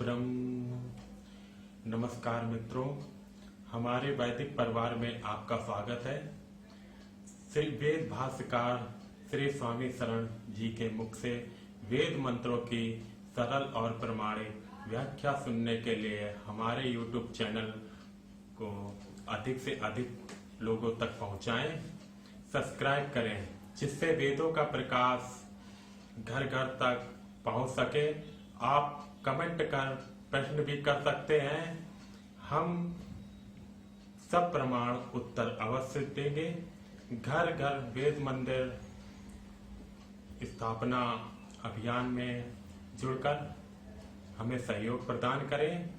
ब्रह्म। नमस्कार मित्रों, हमारे वैदिक परिवार में आपका स्वागत है। श्री वेद भाष्यकार श्री स्वामी शरण जी के मुख से वेद मंत्रों की सरल और प्रमाणिक व्याख्या सुनने के लिए हमारे YouTube चैनल को अधिक से अधिक लोगों तक पहुंचाएं, सब्सक्राइब करें, जिससे वेदों का प्रकाश घर घर तक पहुंच सके। आप कमेंट कर प्रश्न भी कर सकते हैं, हम सब प्रमाण उत्तर अवश्य देंगे। घर घर वेद मंदिर स्थापना अभियान में जुड़कर हमें सहयोग प्रदान करें।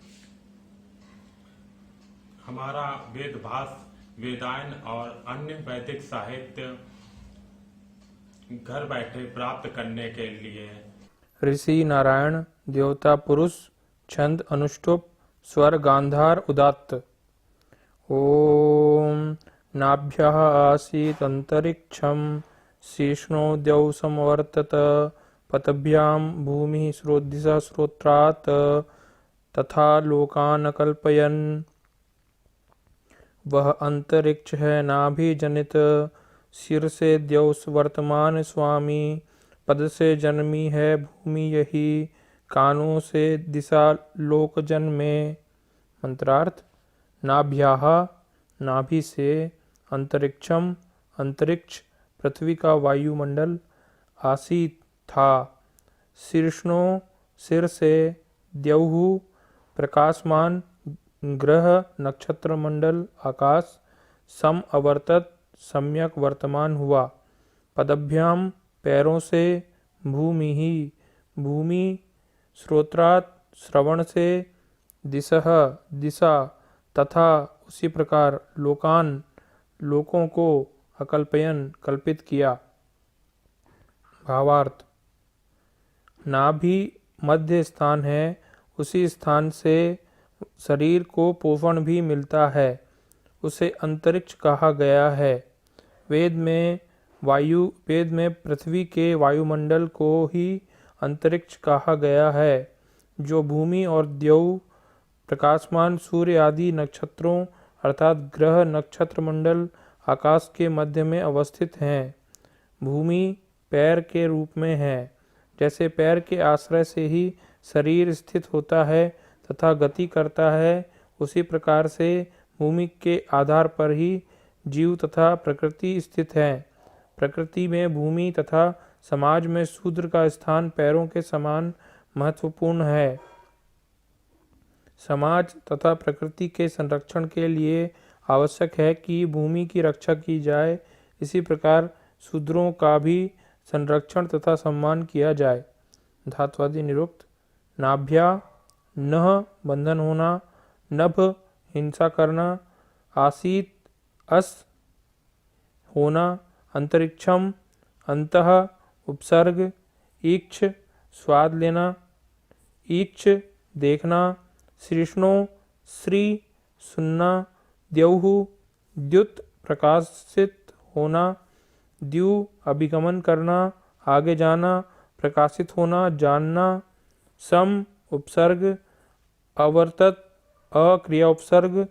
हमारा वेद भाष्य, वेदायन और अन्य वैदिक साहित्य घर बैठे प्राप्त करने के लिए ऋषि नारायण, देवता पुरुष, छंद अनुष्टुप, स्वर गांधार उदात्त। ओम नाभ्यः आसीत् अंतरिक्षं शीर्ष्णो द्यौ समवर्तत पतभ्यां भूमिः स्रोतदिशः स्रोत्रात् तथा लोकान् अकल्पयन्। वह अंतरिक्ष है नाभि जनित, सिर से द्यौ वर्तमान स्वामी, पद से जन्मी है भूमि यही, कानों से दिशा लोक जन्मे। मंत्रार्थ। नाभ्याः नाभि से, अंतरिक्षम अंतरिक्ष पृथ्वी का वायुमंडल, आसीत था, शीर्ष्णो सिर से, द्यौः प्रकाशमान ग्रह नक्षत्र मंडल आकाश, सम अवर्तत सम्यक वर्तमान हुआ, पदभ्याम पैरों से, भूमि ही भूमि, श्रोत्रात् श्रवण से, दिशः दिशा, तथा उसी प्रकार लोकान लोकों को, अकल्पयन कल्पित किया। भावार्थ। नाभि मध्य स्थान है, उसी स्थान से शरीर को पोषण भी मिलता है, उसे अंतरिक्ष कहा गया है। वेद में पृथ्वी के वायुमंडल को ही अंतरिक्ष कहा गया है, जो भूमि और द्यौ प्रकाशमान सूर्य आदि नक्षत्रों अर्थात ग्रह नक्षत्र मंडल आकाश के मध्य में अवस्थित हैं। भूमि पैर के रूप में है, जैसे पैर के आश्रय से ही शरीर स्थित होता है तथा गति करता है, उसी प्रकार से भूमि के आधार पर ही जीव तथा प्रकृति स्थित है। प्रकृति में भूमि तथा समाज में शूद्र का स्थान पैरों के समान महत्वपूर्ण है। समाज तथा प्रकृति के संरक्षण के लिए आवश्यक है कि भूमि की रक्षा की जाए, इसी प्रकार शूद्रों का भी संरक्षण तथा सम्मान किया जाए। धात्वादि निरुक्त। नाभ्या नह बंधन होना, नभ हिंसा करना, आसीत अस होना, अंतरिक्षम अंतः उपसर्ग, ईक्ष स्वाद लेना, ईक्ष देखना, शीर्ष्णो श्री सुनना, द्यौः द्युत प्रकाशित होना, द्यु अभिगमन करना आगे जाना, प्रकाशित होना जानना, सम उपसर्ग, अवर्तत अक्रिया उपसर्ग,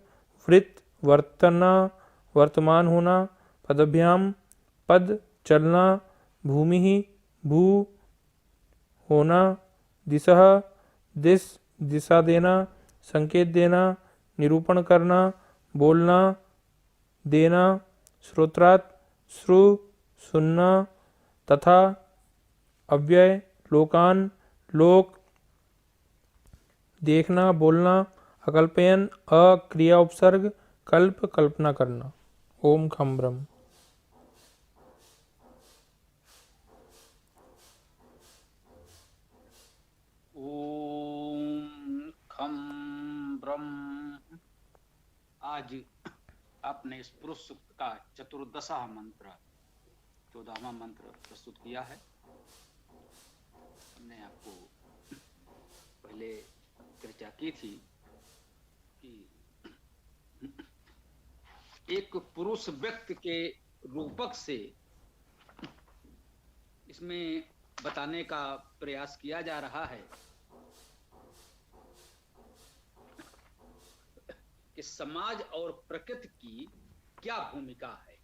वृत्त वर्तना वर्तमान होना, पदभ्याम पद चलना, भूमि ही भू होना, दिशः दिश दिशा देना, संकेत देना, निरूपण करना, बोलना देना, श्रोत्रात् श्रु सुनना, तथा अव्यय लोकान लोक देखना बोलना, अकल्पयन अक्रिया उपसर्ग, कल्प कल्पना करना। ओम खम ब्रह्म। ओम खम ब्रह्म। आज आपने इस पुरुष सूक्त का चतुर्दशा मंत्र 14वां मंत्र प्रस्तुत किया है। हमने आपको पहले चर्चा की थी कि एक पुरुष व्यक्ति के रूपक से इसमें बताने का प्रयास किया जा रहा है कि समाज और प्रकृति की क्या भूमिका है।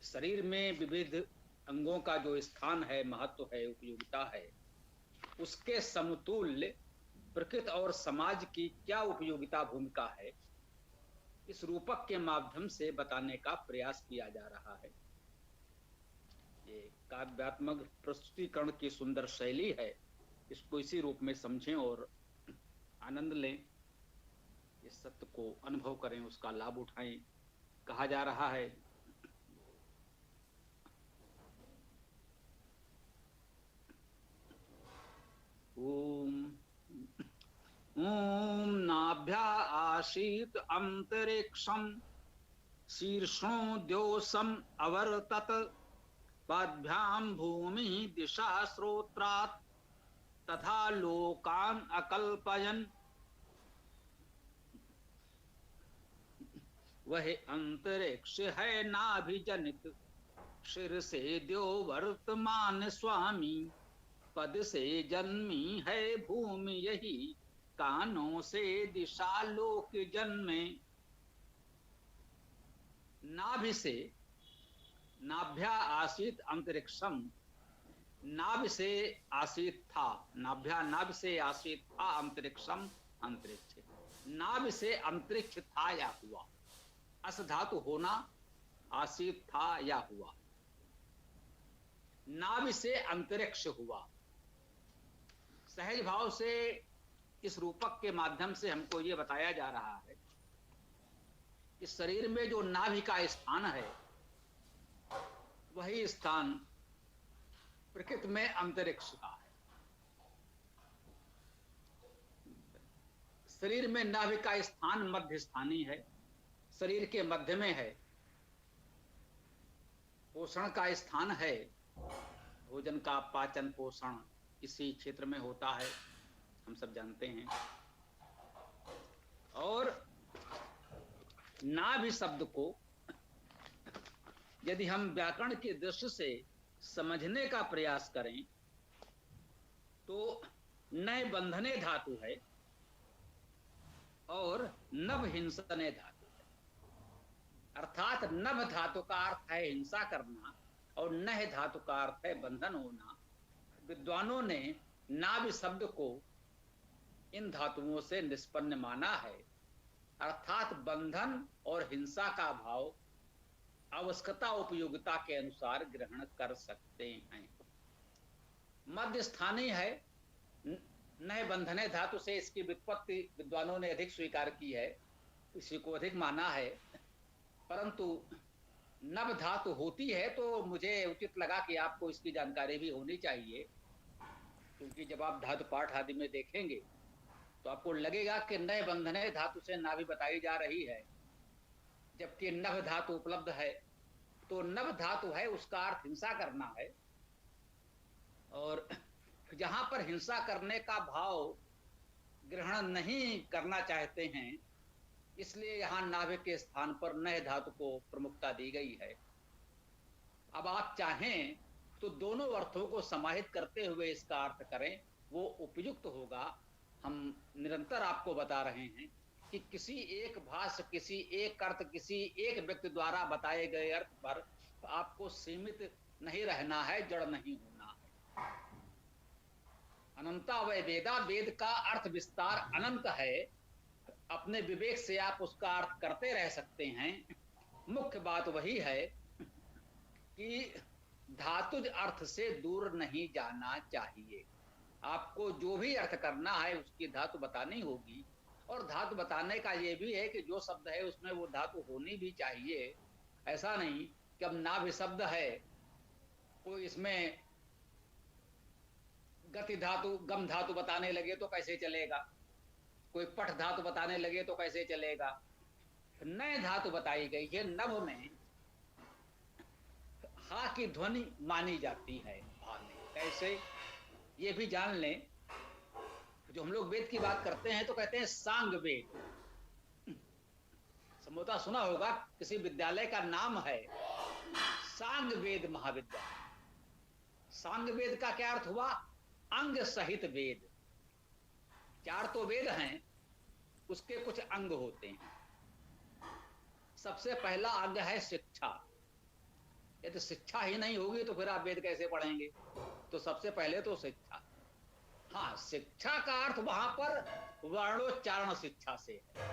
शरीर में विविध अंगों का जो स्थान है, महत्व है, उपयोगिता है, उसके समतुल्य प्रकृति और समाज की क्या उपयोगिता भूमिका है, इस रूपक के माध्यम से बताने का प्रयास किया जा रहा है। ये काव्यात्मक प्रस्तुतिकरण की सुंदर शैली है। इसको इसी रूप में समझें और आनंद लें, इस सत्य को अनुभव करें, उसका लाभ उठाएं। कहा जा रहा है, ओम ओम नाभ्या आसीत अंतरिक्षम शीर्षो द्योसम अवर्तत पाद्भ्याम भूमि दिशा श्रोत्रात् तथा लोकान अकल्पयन। वह अंतरिक्ष है नाभिजनित, शिर से द्यो वर्तमान स्वामी, पद से जन्मी है भूमि यही, कानों से दिशा लोक जन्मे। नाभि से, नाभ्या आसीत अंतरिक्षम, नाभि से आसीत था, नाभ्या नाभि से आसीत था अंतरिक्षम, अंतरिक्ष, नाभि से अंतरिक्ष था या हुआ, अस धातु होना, आसीत था या हुआ, नाभि से अंतरिक्ष हुआ। सहज भाव से इस रूपक के माध्यम से हमको ये बताया जा रहा है कि शरीर में जो नाभि का स्थान है, वही स्थान प्रकृति में अंतरिक्ष का है। शरीर में नाभि का स्थान मध्य स्थानीय है, शरीर के मध्य में है। पोषण का स्थान है, भोजन का पाचन पोषण इसी क्षेत्र में होता है, हम सब जानते हैं। और नाभि शब्द को यदि हम व्याकरण की दृष्टि से समझने का प्रयास करें तो नय बंधने धातु है और नभ हिंसने धातु है। अर्थात नभ धातु का अर्थ है हिंसा करना और नह धातु का अर्थ है बंधन होना। विद्वानों ने नाभि शब्द को इन धातुओं से निष्पन्न माना है, अर्थात बंधन और हिंसा का भाव आवश्यकता उपयोगिता के अनुसार ग्रहण कर सकते हैं। मध्य स्थानीय है, नए बंधने धातु से इसकी व्युत्पत्ति विद्वानों ने अधिक स्वीकार की है, इसी को अधिक माना है। परंतु नभ धातु होती है तो मुझे उचित लगा कि आपको इसकी जानकारी भी होनी चाहिए, क्योंकि जब आप धातु पाठ आदि में देखेंगे तो आपको लगेगा कि नए बंधने धातु से नाभि बताई जा रही है, जबकि नभ धातु उपलब्ध है। तो नभ धातु है, उसका अर्थ हिंसा करना है, और जहां पर हिंसा करने का भाव ग्रहण नहीं करना चाहते हैं, इसलिए यहां नाभि के स्थान पर नह धातु को प्रमुखता दी गई है। अब आप चाहें तो दोनों अर्थों को समाहित करते हुए इसका अर्थ करें, वो उपयुक्त होगा। हम निरंतर आपको बता रहे हैं कि किसी एक भाष्य, किसी एक अर्थ, किसी एक व्यक्ति द्वारा बताए गए अर्थ पर आपको सीमित नहीं रहना है, जड़ नहीं होना है। अनंता वै वेदा, वेद का अर्थ विस्तार अनंत है, अपने विवेक से आप उसका अर्थ करते रह सकते हैं। मुख्य बात वही है कि धातुज अर्थ से दूर नहीं जाना चाहिए। आपको जो भी अर्थ करना है उसकी धातु बतानी होगी, और धातु बताने का ये भी है कि जो शब्द है उसमें वो धातु होनी भी चाहिए। ऐसा नहीं कि अब नाभि शब्द है कोई इसमें गति धातु, गम धातु बताने लगे तो कैसे चलेगा, कोई पठ धातु बताने लगे तो कैसे चलेगा। नए धातु बताई गई है, नभ में हा की ध्वनि मानी जाती है, भा में। कैसे, ये भी जान लें, जो हम लोग वेद की बात करते हैं तो कहते हैं सांग वेद। संभवतः सुना होगा, किसी विद्यालय का नाम है सांग वेद महाविद्यालय। सांग वेद का क्या अर्थ हुआ? अंग सहित वेद। चार तो वेद हैं, उसके कुछ अंग होते हैं। सबसे पहला अंग है शिक्षा। यदि शिक्षा ही नहीं होगी तो फिर आप वेद कैसे पढ़ेंगे? तो सबसे पहले तो शिक्षा। हाँ, शिक्षा का अर्थ वहां पर वर्णोच्चारण शिक्षा से है,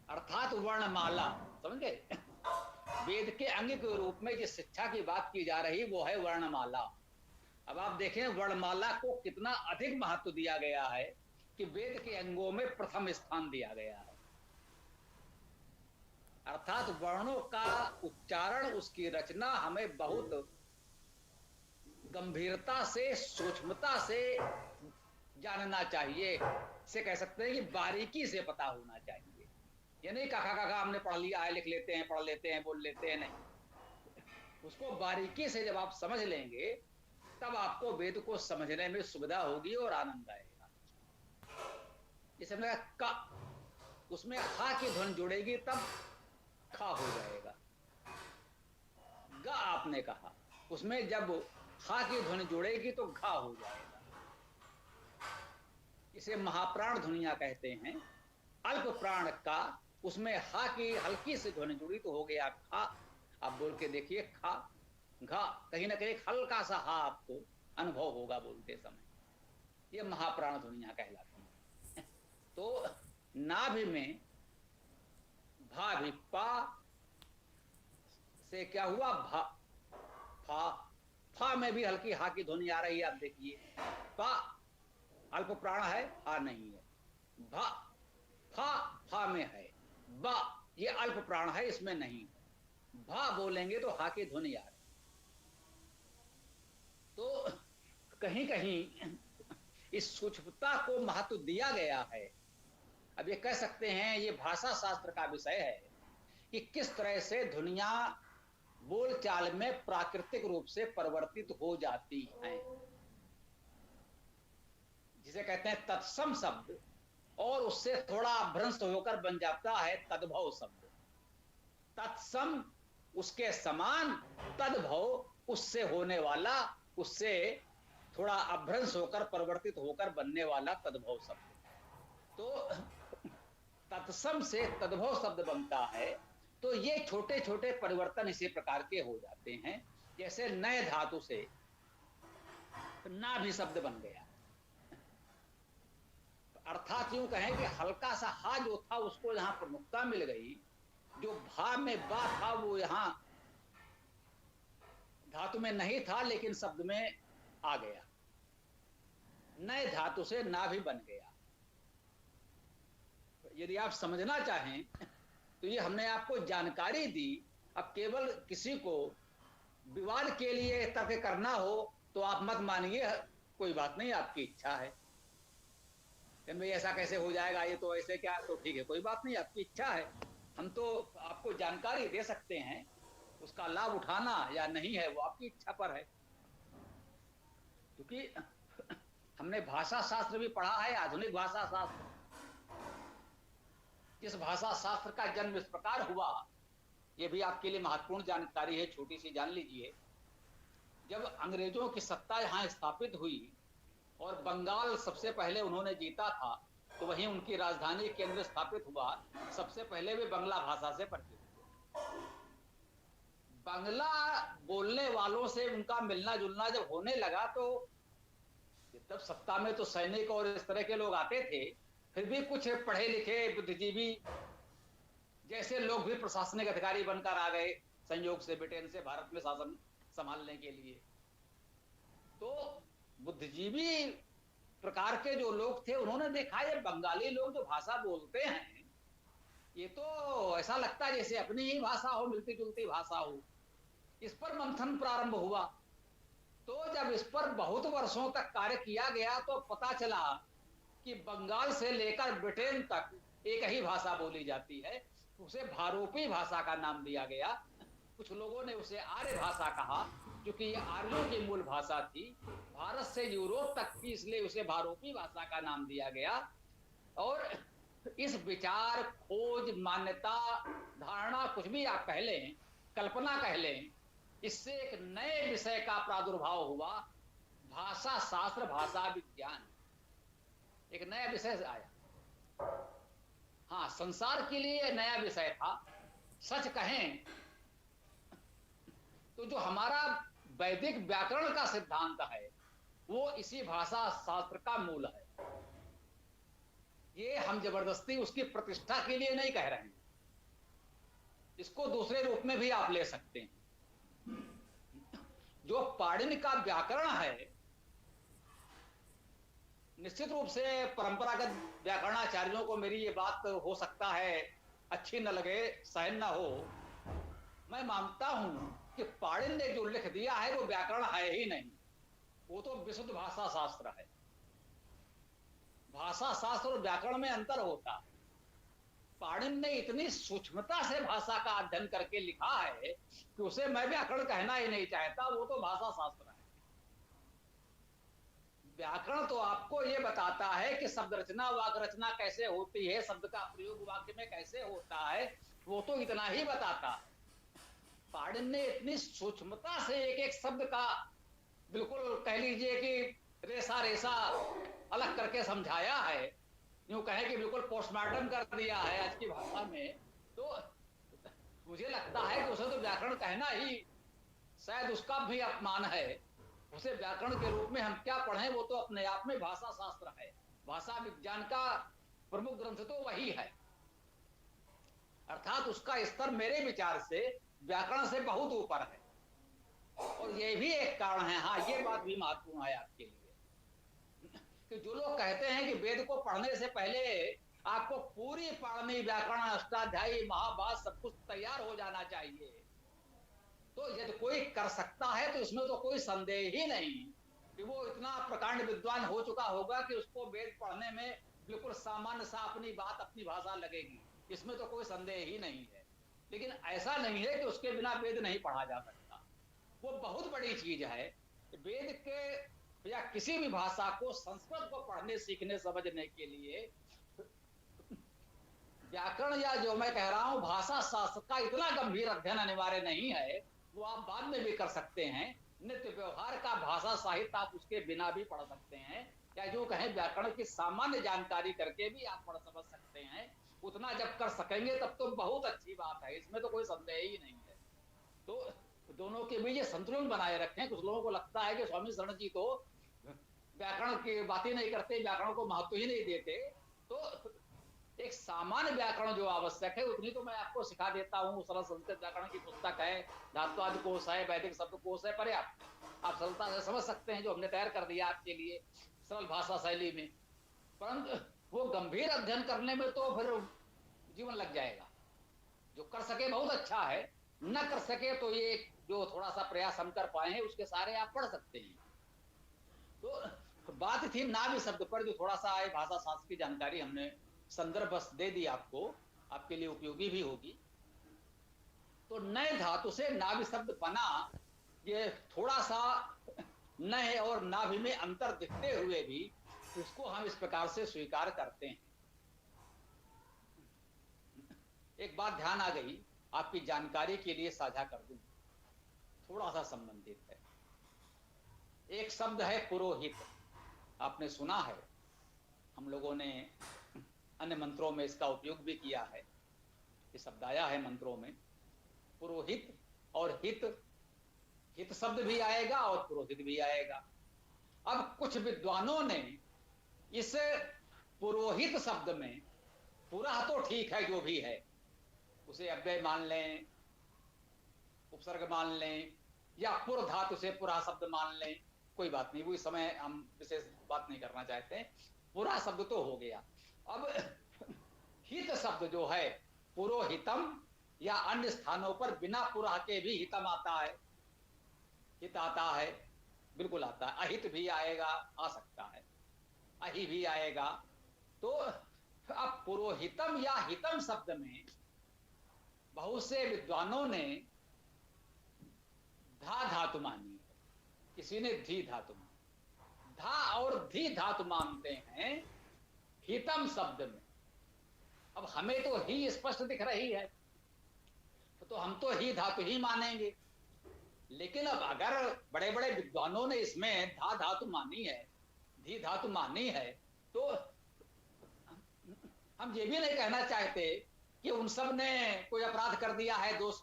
अर्थात वर्णमाला। समझ गए? वेद के अंग के रूप में जिस शिक्षा की बात की जा रही वो है वर्णमाला। अब आप देखें वर्णमाला को कितना अधिक महत्व दिया गया है कि वेद के अंगों में प्रथम स्थान दिया गया है। अर्थात वर्णों का उच्चारण, उसकी रचना हमें बहुत गंभीरता से, सूक्ष्मता से जानना चाहिए। से कह सकते हैं कि बारीकी से पता होना चाहिए। ये नहीं काका काका हमने पढ़ लिया है, लिख लेते हैं, पढ़ लेते हैं, बोल लेते हैं, नहीं। उसको बारीकी से जब आप समझ लेंगे तब आपको वेद को समझने में सुविधा होगी और आनंद आएगा। जैसे हमने कहा क, उसमें हा की ध्वनि जुड़ेगी तब खा हो जाएगा। ग आपने कहा, उसमें जब हा की ध्वनि जुड़ेगी तो घा हो जाएगा। इसे महाप्राण ध्वनिया कहते हैं। अल्प प्राण का, उसमें हा की हल्की से ध्वनि जुड़ी तो हो गया खा। आप बोल के देखिए खा, घा, कहीं ना कहीं हल्का सा हा आपको अनुभव होगा बोलते समय। ये महाप्राण ध्वनिया कहलाती है। तो नाभि में भा भी पा से क्या हुआ, भा, फा, फा में भी हल्की हा की ध्वनि आ रही है। आप देखिए पा अल्प प्राण है, हा नहीं है। भा, फा, फा में है। बा ये अल्प प्राण है, इसमें नहीं। भा बोलेंगे तो हा की ध्वनि आ रही। तो कहीं कहीं इस सूक्ष्मता को महत्व दिया गया है। अब ये कह सकते हैं ये भाषा शास्त्र का विषय है कि किस तरह से दुनिया बोलचाल में प्राकृतिक रूप से परिवर्तित हो जाती हैं, जिसे कहते हैं तत्सम शब्द, और उससे थोड़ा भ्रंश होकर बन जाता है तद्भव शब्द। तत्सम उसके समान, तद्भव उससे होने वाला, उससे थोड़ा अभ्रंश होकर परिवर्तित होकर बनने वाला तद्भव शब्द। तो तत्सम से तद्भव शब्द बनता है। तो ये छोटे छोटे परिवर्तन इसी प्रकार के हो जाते हैं। जैसे नए धातु से ना भी शब्द बन गया, अर्थात यूं कहें कि हल्का सा हा जो था उसको यहां प्रमुखता मिल गई। जो भा में बा था वो यहां धातु में नहीं था लेकिन शब्द में आ गया। नए धातु से ना भी बन गया। यदि आप समझना चाहें तो ये हमने आपको जानकारी दी। अब केवल किसी को विवाद के लिए तर्क करना हो तो आप मत मानिए, कोई बात नहीं, आपकी इच्छा है। भाई ऐसा कैसे हो जाएगा, ये तो ऐसे क्या, तो ठीक है, कोई बात नहीं, आपकी इच्छा है। हम तो आपको जानकारी दे सकते हैं, उसका लाभ उठाना या नहीं है वो आपकी इच्छा पर है। क्योंकि हमने भाषा शास्त्र भी पढ़ा है, आधुनिक भाषा शास्त्र। इस भाषा शास्त्र का जन्म इस प्रकार हुआ, यह भी आपके लिए महत्वपूर्ण जानकारी है, छोटी सी जान लीजिए। जब अंग्रेजों की सत्ता यहां स्थापित हुई और बंगाल सबसे पहले उन्होंने जीता था, तो वहीं उनकी राजधानी केंद्र स्थापित हुआ। सबसे पहले वे बंगला भाषा से परिचित हुए। बंगला बोलने वालों से उनका मिलना जुलना जब होने लगा तो तब सत्ता में तो सैनिक और इस तरह के लोग आते थे, फिर भी कुछ पढ़े लिखे बुद्धिजीवी जैसे लोग भी प्रशासनिक अधिकारी बनकर आ गए संयोग से ब्रिटेन से भारत में शासन संभालने के लिए। तो बुद्धिजीवी प्रकार के जो लोग थे उन्होंने देखा ये बंगाली लोग जो भाषा बोलते हैं, ये तो ऐसा लगता है जैसे अपनी ही भाषा हो, मिलती जुलती भाषा हो। इस पर मंथन प्रारंभ हुआ। तो जब इस पर बहुत वर्षों तक कार्य किया गया तो पता चला कि बंगाल से लेकर ब्रिटेन तक एक ही भाषा बोली जाती है। उसे भारोपी भाषा का नाम दिया गया। कुछ लोगों ने उसे आर्य भाषा कहा, क्योंकि ये आर्यों की मूल भाषा थी, भारत से यूरोप तक थी, इसलिए उसे भारोपी भाषा का नाम दिया गया। और इस विचार, खोज, मान्यता, धारणा, कुछ भी आप कह लें, कल्पना कह लें, इससे एक नए विषय का प्रादुर्भाव हुआ, भाषा शास्त्र, भाषा विज्ञान। एक नया विषय आया। हाँ, संसार के लिए नया विषय था। सच कहें तो जो हमारा वैदिक व्याकरण का सिद्धांत है वो इसी भाषा शास्त्र का मूल है। ये हम जबरदस्ती उसकी प्रतिष्ठा के लिए नहीं कह रहे हैं, इसको दूसरे रूप में भी आप ले सकते हैं। जो पाणिनि का व्याकरण है, निश्चित रूप से परंपरागत व्याकरणाचार्यों को मेरी ये बात हो सकता है अच्छी न लगे, सहन न हो। मैं मानता हूं कि पाणिनि ने जो लिख दिया है वो व्याकरण है ही नहीं, वो तो विशुद्ध भाषा शास्त्र है। भाषा शास्त्र और व्याकरण में अंतर होता है। पाणिनि ने इतनी सूक्ष्मता से भाषा का अध्ययन करके लिखा है कि उसे मैं व्याकरण कहना ही नहीं चाहता, वो तो भाषा शास्त्र है। व्याकरण तो आपको ये बताता है कि शब्द रचना वाक्य रचना कैसे होती है, शब्द का प्रयोग वाक्य में कैसे होता है, वो तो इतना ही बताता है। पाणिनि ने इतनी सूक्ष्मता से एक एक शब्द का बिल्कुल कह लीजिए कि रेसा रेसा अलग करके समझाया है, यूं कहें कि बिल्कुल पोस्टमार्टम कर दिया है आज की भाषा में। तो मुझे लगता है कि उसे तो व्याकरण कहना ही शायद उसका भी अपमान है। उसे व्याकरण के रूप में हम क्या पढ़ें, वो तो अपने आप में भाषा शास्त्र है। भाषा विज्ञान का प्रमुख ग्रंथ तो वही है। अर्थात उसका स्तर मेरे विचार से व्याकरण से बहुत ऊपर है। और ये भी एक कारण है, हाँ ये बात भी महत्वपूर्ण है आपके लिए, कि जो लोग कहते हैं कि वेद को पढ़ने से पहले आपको पूरी पाणिनि व्याकरण अष्टाध्यायी महाभारत सब कुछ तैयार हो जाना चाहिए, तो यदि कोई कर सकता है तो इसमें तो कोई संदेह ही नहीं कि वो इतना प्रकांड विद्वान हो चुका होगा कि उसको वेद पढ़ने में बिल्कुल सामान्य सा अपनी बात अपनी भाषा लगेगी, इसमें तो कोई संदेह ही नहीं है। लेकिन ऐसा नहीं है कि उसके बिना वेद नहीं पढ़ा जा सकता। वो बहुत बड़ी चीज है। वेद के या किसी भी भाषा को, संस्कृत को पढ़ने सीखने समझने के लिए व्याकरण या जो मैं कह रहा हूं भाषा शास्त्र का इतना गंभीर अध्ययन अनिवार्य नहीं है। वो आप बाद में भी कर सकते हैं। नित्य व्यवहार का भाषा साहित्य आप उसके बिना भी पढ़ सकते हैं, या जो कहें व्याकरण की सामान्य जानकारी करके भी आप पढ़ समझ सकते हैं। उतना जब कर सकेंगे तब तो बहुत अच्छी बात है, इसमें तो कोई संदेह ही नहीं है। तो दोनों के बीच संतुलन बनाए रखें। कुछ लोगों को लगता है कि स्वामी शरण जी तो व्याकरण की बात ही नहीं करते, व्याकरण को महत्व ही नहीं देते। तो एक सामान्य व्याकरण जो आवश्यक है उतनी तो मैं आपको सिखा देता हूँ। सरल संस्कृत व्याकरण की पुस्तक है, धात्वादि कोश है, वैदिक शब्द कोश है, पर्याप्त। आप सरलता से समझ सकते हैं, जो हमने तैयार कर दिया आपके लिए सरल भाषा शैली में। परंतु वो गंभीर अध्ययन करने में तो फिर जीवन लग जाएगा। जो कर सके बहुत अच्छा है, न कर सके तो ये जो थोड़ा सा प्रयास हम कर पाए हैं उसके सारे आप पढ़ सकते हैं। तो बात थी नाभि शब्द पर, जो थोड़ा सा आए भाषा शास्त्र की जानकारी हमने संदर्भ बस दे दी आपको, आपके लिए उपयोगी भी होगी। तो नए धातु से नाभि शब्द बना, ये थोड़ा सा नए और नाभि में अंतर दिखते हुए भी इसको हम इस प्रकार से स्वीकार करते हैं। एक बात ध्यान आ गई, आपकी जानकारी के लिए साझा कर दूं, थोड़ा सा संबंधित है। एक शब्द है पुरोहित, आपने सुना है, हम लोगों ने अन्य मंत्रों में इसका उपयोग भी किया है। ये शब्द आया है मंत्रों में, पुरोहित और हित। हित शब्द भी आएगा और पुरोहित भी आएगा। अब कुछ विद्वानों ने इस पुरोहित शब्द में, पुरा तो ठीक है जो भी है, उसे अव्यय मान लें, उपसर्ग मान लें, या पुर धातु से पुरा शब्द मान लें, कोई बात नहीं, वो इस समय हम विशेष बात नहीं करना चाहते। पुरा शब्द तो हो गया। अब हित शब्द जो है, पुरोहितम, या अन्य स्थानों पर बिना पुरा के भी हितम आता है, हित आता है, बिल्कुल आता है। अहित भी आएगा, आ सकता है, अहि भी आएगा। तो अब पुरोहितम या हितम शब्द में बहुत से विद्वानों ने धा धातु मानी, किसी ने धी धातु मानी। धा और धी धातु मानते हैं हितम शब्द में। अब हमें तो ही स्पष्ट दिख रही है, तो हम तो ही धातु ही मानेंगे। लेकिन अब अगर बड़े बड़े विद्वानों ने इसमें धा धातु मानी है, धी धातु मानी है, तो हम ये भी नहीं कहना चाहते कि उन सब ने कोई अपराध कर दिया है, दोष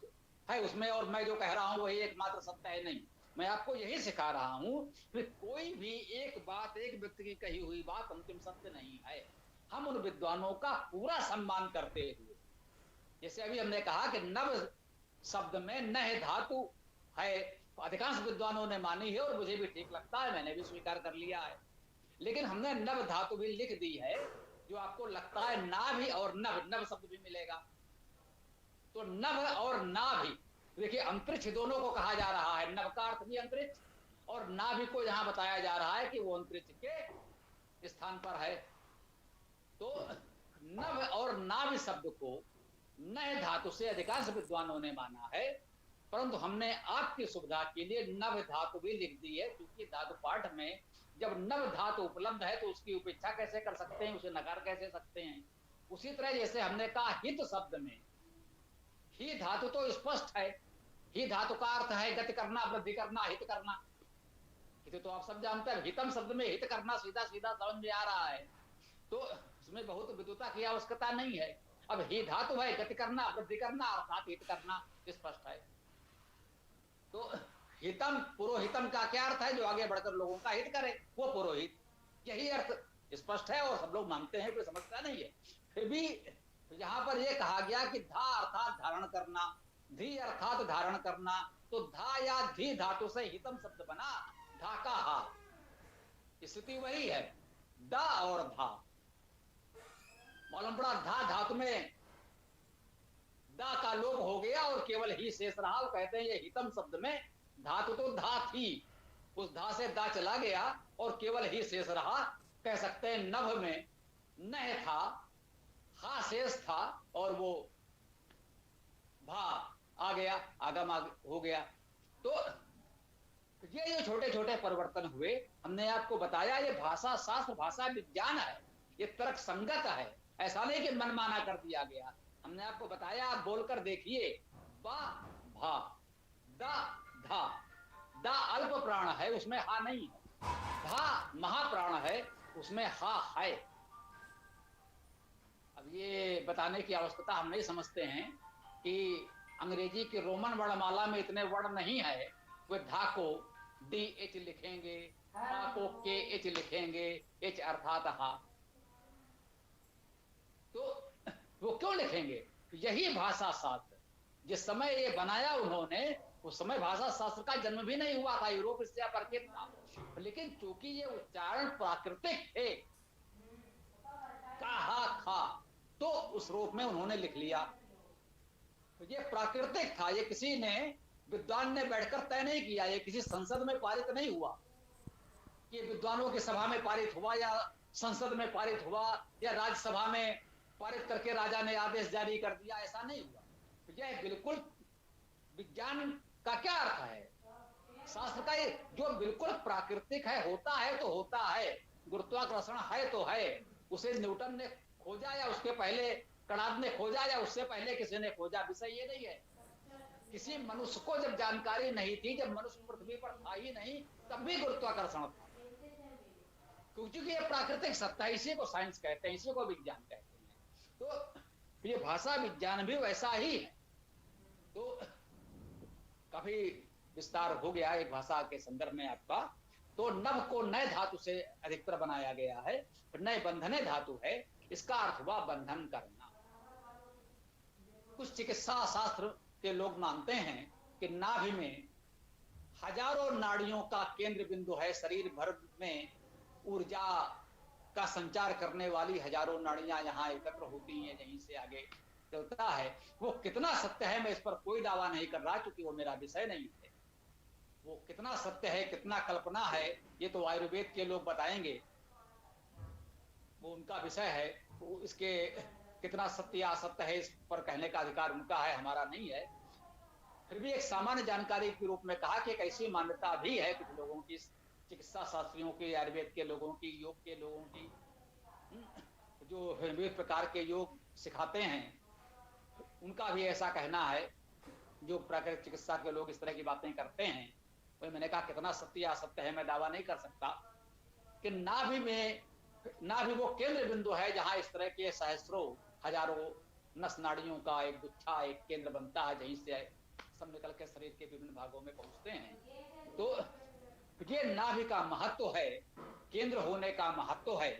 है उसमें, और मैं जो कह रहा हूं वही एकमात्र सत्य है, नहीं। मैं आपको यही सिखा रहा हूं कि कोई भी एक बात, एक व्यक्ति की कही हुई बात अंतिम सत्य नहीं है। हम उन विद्वानों का पूरा सम्मान करते हुए, जैसे अभी हमने कहा कि नव शब्द में नह धातु है, अधिकांश विद्वानों ने मानी है और मुझे भी ठीक लगता है, मैंने भी स्वीकार कर लिया है। लेकिन हमने नव धातु भी लिख दी है, जो आपको लगता है ना भी और नव, नव शब्द भी मिलेगा। तो नभ और ना भी, देखिए अंतरिक्ष दोनों को कहा जा रहा है, नभ का अर्थ भी अंतरिक्ष, और ना भी को यहां बताया जा रहा है कि वो अंतरिक्ष के स्थान पर है। तो नभ और नाभ शब्द को नह धातु से अधिकांश विद्वानों ने माना है, परंतु हमने आपकी सुविधा के लिए नव धातु भी लिख दी है, क्योंकि धातु पाठ में जब नव धातु उपलब्ध है तो उसकी उपेक्षा कैसे कर सकते हैं, उसे नकार कैसे सकते हैं। उसी तरह जैसे हमने कहा हित शब्द में ही धातु तो स्पष्ट है, ही धातु का अर्थ है गति करना, वृद्धि करना, हित करना। हित तो आप सब जानते हैं, हितम शब्द में हित करना सीधा सीधा समझ में आ रहा है, तो इसमें बहुत विद्वता की आवश्यकता नहीं है। अब ही धातु है गति करना, वृद्धि करना, अर्थात हित करना, स्पष्ट है। तो हितम, पुरोहितम का क्या अर्थ है, जो आगे बढ़कर लोगों का हित करे, वो पुरोहित, यही अर्थ स्पष्ट है और सब लोग मानते हैं, कोई समस्या नहीं है। फिर भी यहां पर यह कहा गया कि धा अर्थात धारण करना, धी अर्थात धारण करना, तो धा या धी धातु से हितम शब्द बना, धा का हा, स्थिति वही है, दा और धा। मालूम पड़ा धा धातु में दा का लोप हो गया और केवल ही शेष रहा। वो कहते हैं ये हितम शब्द में धातु तो धा थी, उस धा से दा चला गया और केवल ही शेष रहा। कह सकते हैं नभ में नह था, हा शेष था और वो भा आ गया, आगम हो गया। तो ये जो छोटे छोटे परिवर्तन हुए, हमने आपको बताया ये भाषा शास्त्र, भाषा विज्ञान है, ये तर्क संगत है, ऐसा नहीं कि मनमाना कर दिया गया। हमने आपको बताया, आप बोलकर देखिए, बा भा, दा धा, दा अल्प प्राण है उसमें हा नहीं है, धा महाप्राण है उसमें हा है। अब ये बताने की आवश्यकता हम नहीं समझते हैं कि अंग्रेजी की रोमन वर्णमाला में इतने वर्ण नहीं है, वे धा को डी एच लिखेंगे, हा को के एच लिखेंगे, एच अर्थात हा। तो वो क्यों लिखेंगे? यही भाषा शास्त्र, जिस समय ये बनाया उन्होंने, उस समय भाषा शास्त्र का जन्म भी नहीं हुआ था, यूरोप इससे अपरिचित था। लेकिन चूंकि ये उच्चारण प्राकृतिक थे, कहा खा, तो उस रूप में उन्होंने लिख लिया। तो ये प्राकृतिक था, ये किसी ने, विद्वान ने बैठकर तय नहीं किया, ये किसी संसद में पारित नहीं हुआ, कि विद्वानों की सभा में पारित हुआ या संसद में पारित हुआ या राज्यसभा में पारित करके राजा ने आदेश जारी कर दिया, ऐसा नहीं हुआ। तो यह बिल्कुल विज्ञान का क्या अर्थ है, शास्त्र का, ये जो बिल्कुल प्राकृतिक है, होता है तो होता है, गुरुत्वाकर्षण है तो है, उसे न्यूटन ने खोजा या उसके पहले कणाद ने खोजा या उससे पहले किसी ने खोजा, विषय ये नहीं है। किसी मनुष्य को जब जानकारी नहीं थी, जब मनुष्य पृथ्वी पर था ही नहीं, तब भी गुरुत्वाकर्षण था, क्योंकि ये प्राकृतिक सत्ता है, इसी को साइंस कहते हैं, इसी को विज्ञान कहते हैं। तो ये भाषा विज्ञान भी वैसा ही है। तो काफी विस्तार हो गया एक भाषा के संदर्भ में आपका। तो नभ को नए धातु से अधिकतर बनाया गया है, नए बंधने धातु है, इसका अर्थ हुआ बंधन करना। कुछ चिकित्सा शास्त्र के लोग मानते हैं कि नाभि में हजारों नाड़ियों का केंद्र बिंदु है, शरीर भर में ऊर्जा का संचार करने वाली हजारों नाड़ियां यहाँ एकत्र होती हैं, यहीं से आगे चलता है। वो कितना सत्य है मैं इस पर कोई दावा नहीं कर रहा, क्योंकि वो मेरा विषय नहीं है। वो कितना सत्य है, कितना कल्पना है, ये तो आयुर्वेद के लोग बताएंगे, वो उनका विषय है। वो इसके कितना सत्य या असत्य है इस पर कहने का अधिकार उनका है, हमारा नहीं है। फिर भी एक सामान्य जानकारी के रूप में कहा कि एक ऐसी मान्यता भी है कुछ लोगों की, चिकित्सा शास्त्रियों की, आयुर्वेद के लोगों की, योग के लोगों की, जो विविध प्रकार के योग सिखाते हैं, उनका भी ऐसा कहना है। जो प्राकृतिक चिकित्सा के लोग इस तरह की बातें करते हैं, वही मैंने कहा कितना सत्य या असत्य है मैं दावा नहीं कर सकता। कि नाभि में नाभि वो केंद्र बिंदु है जहां इस तरह के सहस्त्रों हजारों नस नाड़ियों का एक गुच्छा, एक केंद्र बनता है, जहीं से सब निकल के शरीर के विभिन्न भागों में पहुंचते हैं। तो ये नाभि का महत्व है, केंद्र होने का महत्व है।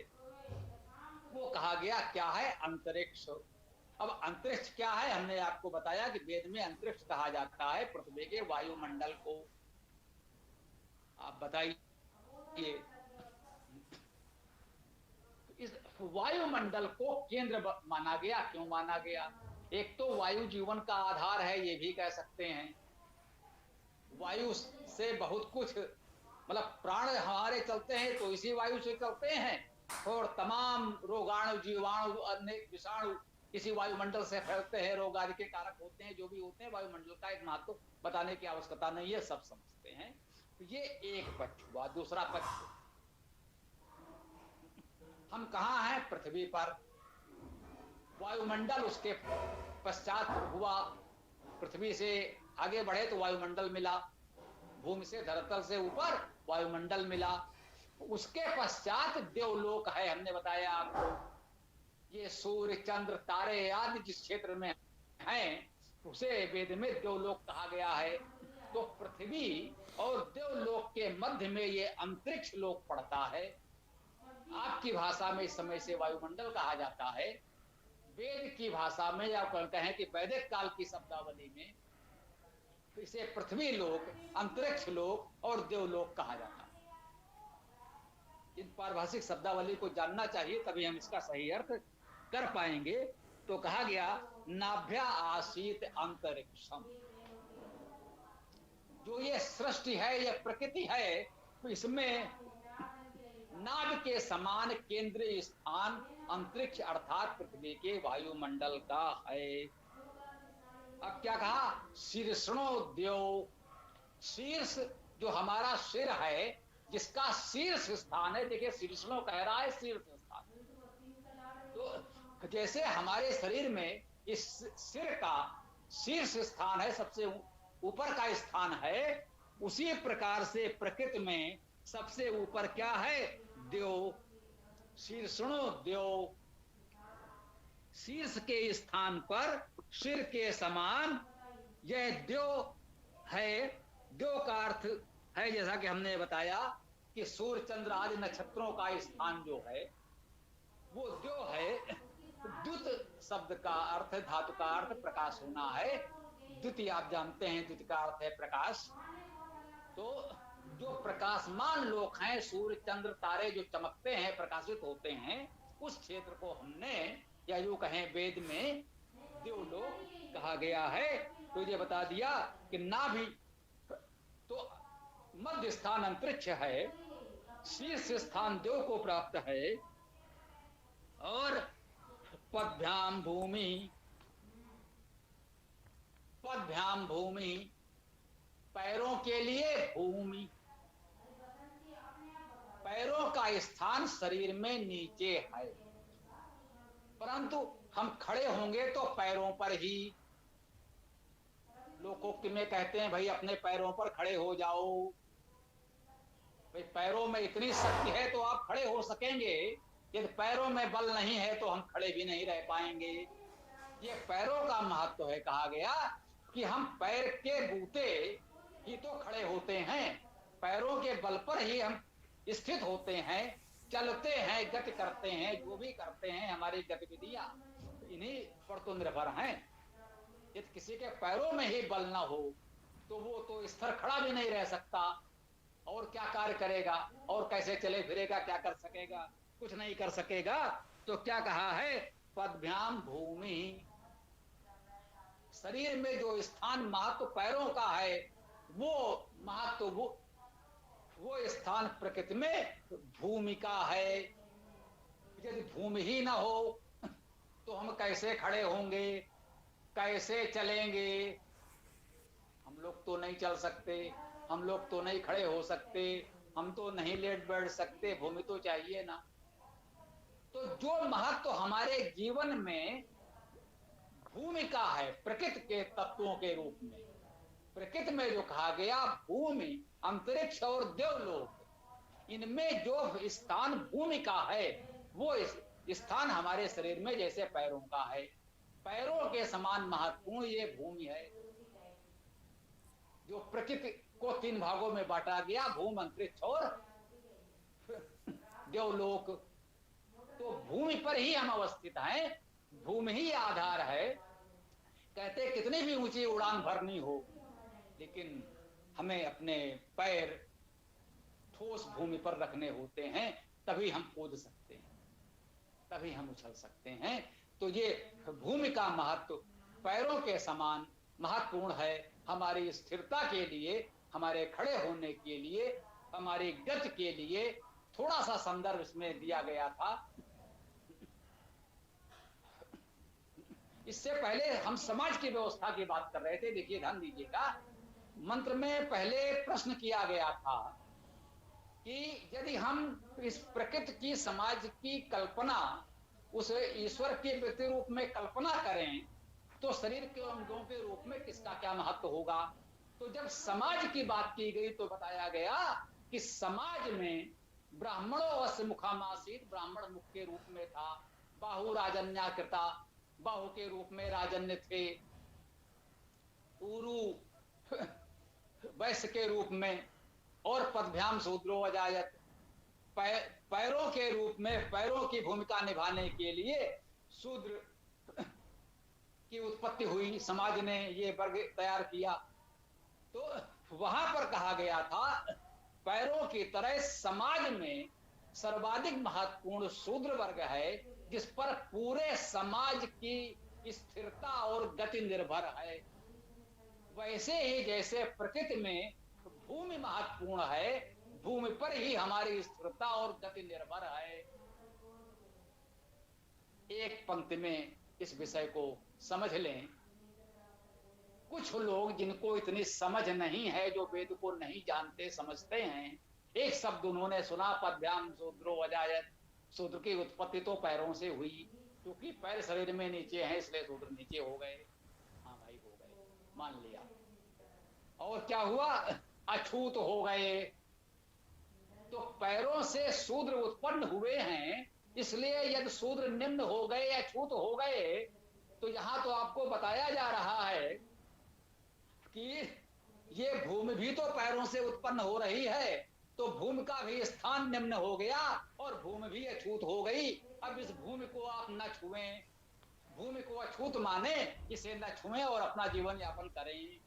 वो कहा गया क्या है? अंतरिक्ष। अब अंतरिक्ष क्या है? हमने आपको बताया कि वेद में अंतरिक्ष कहा जाता है पृथ्वी के वायुमंडल को। आप बताइए, इस वायुमंडल को केंद्र माना गया। क्यों माना गया? एक तो वायु जीवन का आधार है, ये भी कह सकते हैं। वायु से बहुत कुछ, मतलब प्राण हमारे चलते हैं तो इसी वायु से चलते हैं, और तमाम रोगाणु, जीवाणु, अनेक विषाणु इसी वायुमंडल से फैलते हैं, रोग आदि के कारक होते हैं, जो भी होते हैं। वायुमंडल का एक महत्व बताने की आवश्यकता नहीं है, सब समझते हैं। ये एक पक्ष हुआ। दूसरा पक्ष, हम कहाँ हैं? पृथ्वी पर। वायुमंडल उसके पश्चात हुआ। पृथ्वी से आगे बढ़े तो वायुमंडल मिला, भूमि से, धरातल से ऊपर वायुमंडल मिला। उसके पश्चात देवलोक है। हमने बताया आपको, ये सूर्य, चंद्र, तारे आदि जिस क्षेत्र में हैं, उसे वेद में देवलोक कहा गया है। तो पृथ्वी और देवलोक के मध्य में ये अंतरिक्ष लोक पड़ता है। आपकी भाषा में इस समय से वायुमंडल कहा जाता है। वेद की भाषा में, या कहें कि वैदिक काल की शब्दावली में, इसे पृथ्वी लोक, अंतरिक्ष लोक और देवलोक कहा जाता है। इन पारिभाषिक शब्दावली को जानना चाहिए, तभी हम इसका सही अर्थ कर पाएंगे। तो कहा गया नाभ्या आसीत अंतरिक्षम। जो ये सृष्टि है, ये प्रकृति है, तो इसमें नाभ के समान केंद्रीय स्थान अंतरिक्ष अर्थात पृथ्वी के वायुमंडल का है। अब क्या कहा? शीर्षणो द्यौ। शीर्ष जो हमारा सिर है, जिसका शीर्ष स्थान है। देखिए, शीर्षणो कह रहा है शीर्ष स्थान। तो जैसे हमारे शरीर में इस सिर का शीर्ष स्थान है, सबसे ऊपर का स्थान है, उसी प्रकार से प्रकृति में सबसे ऊपर क्या है? द्यौ। शीर्षणो द्यौ। शीर्ष के स्थान पर सिर के समान यह द्यौ है। द्यौ का अर्थ है, जैसा कि हमने बताया, कि सूर्य, चंद्र आदि नक्षत्रों का स्थान जो है वो द्यौ है। द्युत शब्द का अर्थ, धातु का अर्थ प्रकाश होना है। द्युति आप जानते हैं, द्युति का अर्थ है प्रकाश। तो जो प्रकाशमान लोक हैं, सूर्य, चंद्र, तारे जो चमकते हैं, प्रकाशित होते हैं, उस क्षेत्र को हमने, या यूं कहें वेद में, देवलोक कहा गया है। तो ये बता दिया कि नाभि तो मध्य स्थान अंतरिक्ष है, शीर्ष स्थान देव को प्राप्त है, और पदभ्याम भूमि, पदभ्याम भूमि, पैरों के लिए भूमि। पैरों का स्थान शरीर में नीचे है, परंतु हम खड़े होंगे तो पैरों पर ही। लोकोक्ति में कहते हैं, भाई अपने पैरों पर खड़े हो जाओ। भाई पैरों में इतनी शक्ति है तो आप खड़े हो सकेंगे, यदि पैरों में बल नहीं है तो हम खड़े भी नहीं रह पाएंगे। ये पैरों का महत्व है। कहा गया कि हम पैर के बूते ही तो खड़े होते हैं, पैरों के बल पर ही हम स्थित होते हैं, चलते हैं, गति करते हैं, जो भी करते हैं हमारी गतिविधियां इन्हीं पर तो निर्भर हैं। यदि किसी के पैरों में ही बल न हो तो वो तो स्थिर खड़ा भी नहीं रह सकता, और क्या कार्य करेगा, और कैसे चले फिरेगा, क्या कर सकेगा? कुछ नहीं कर सकेगा। तो क्या कहा है? पदभ्याम भूमि। शरीर में जो स्थान महत्व पैरों का है, वो महत्व, वो स्थान प्रकृति में भूमि का है। यदि भूमि ही ना हो तो हम कैसे खड़े होंगे, कैसे चलेंगे? हम लोग तो नहीं चल सकते, हम लोग तो नहीं खड़े हो सकते, हम तो नहीं लेट बैठ सकते, भूमि तो चाहिए ना। तो जो महत्व हमारे जीवन में भूमिका है, प्रकृति के तत्वों के रूप में, प्रकृति में जो कहा गया भूमि, अंतरिक्ष और देवलोक, इनमें जो स्थान भूमिका है वो स्थान हमारे शरीर में जैसे पैरों का है, पैरों के समान महत्वपूर्ण ये भूमि है, जो प्रकृति को 3 भागों में बांटा गया, भूमि, अंतरिक्ष और देवलोक। तो भूमि पर ही हम अवस्थित हैं, भूमि ही आधार है। कहते कितनी भी ऊंची उड़ान भरनी हो, लेकिन हमें अपने पैर ठोस भूमि पर रखने होते हैं, तभी हम कूद सकते हैं, तभी हम उछल सकते हैं। तो ये भूमि का महत्व पैरों के समान महत्वपूर्ण है हमारी स्थिरता के लिए, हमारे खड़े होने के लिए, हमारी गति के लिए। थोड़ा सा संदर्भ इसमें दिया गया था। इससे पहले हम समाज की व्यवस्था की बात कर रहे थे। देखिए, ध्यान दीजिएगा, मंत्र में पहले प्रश्न किया गया था कि यदि हम इस प्रकृति की, समाज की कल्पना उस ईश्वर के प्रतिरूप में कल्पना करें, तो शरीर के अंगों के रूप में किसका क्या महत्व होगा। तो जब समाज की बात की गई तो बताया गया कि समाज में ब्राह्मणों वस्य मुखामासीत, ब्राह्मण मुख के रूप में था, बाहु राजन्याकृता, बाहु के रूप में राजन्य थे, ऊरु वैश्य के रूप में, और पदभ्याम शूद्रो अजायत, पैरों के रूप में पैरों की भूमिका निभाने के लिए शूद्र की उत्पत्ति हुई। समाज ने ये वर्ग तैयार किया। तो वहां पर कहा गया था पैरों की तरह समाज में सर्वाधिक महत्वपूर्ण शूद्र वर्ग है, जिस पर पूरे समाज की स्थिरता और गति निर्भर है। वैसे ही जैसे प्रकृति में भूमि महत्वपूर्ण है, भूमि पर ही हमारी स्थिरता और गति निर्भर है। एक पंक्ति में इस विषय को समझ लें। कुछ लोग जिनको इतनी समझ नहीं है, जो वेद को नहीं जानते समझते हैं, एक शब्द उन्होंने सुना, पदभ्याम शूद्रो अजायत, शूद्र की उत्पत्ति तो पैरों से हुई, क्योंकि पैर शरीर में नीचे हैं इसलिए शूद्र नीचे हो गए। हाँ भाई, हो गए, मान लिया। और क्या हुआ, अछूत हो गए। तो पैरों से शूद्र उत्पन्न हुए हैं, इसलिए यदि शूद्र निम्न हो गए, अछूत हो गए, तो यहां तो आपको बताया जा रहा है कि ये भूमि भी तो पैरों से उत्पन्न हो रही है, तो भूमि का भी स्थान निम्न हो गया और भूमि भी अछूत हो गई। अब इस भूमि को आप न छुएं, भूमि को अछूत माने, इसे न छुएं और अपना जीवन यापन करें।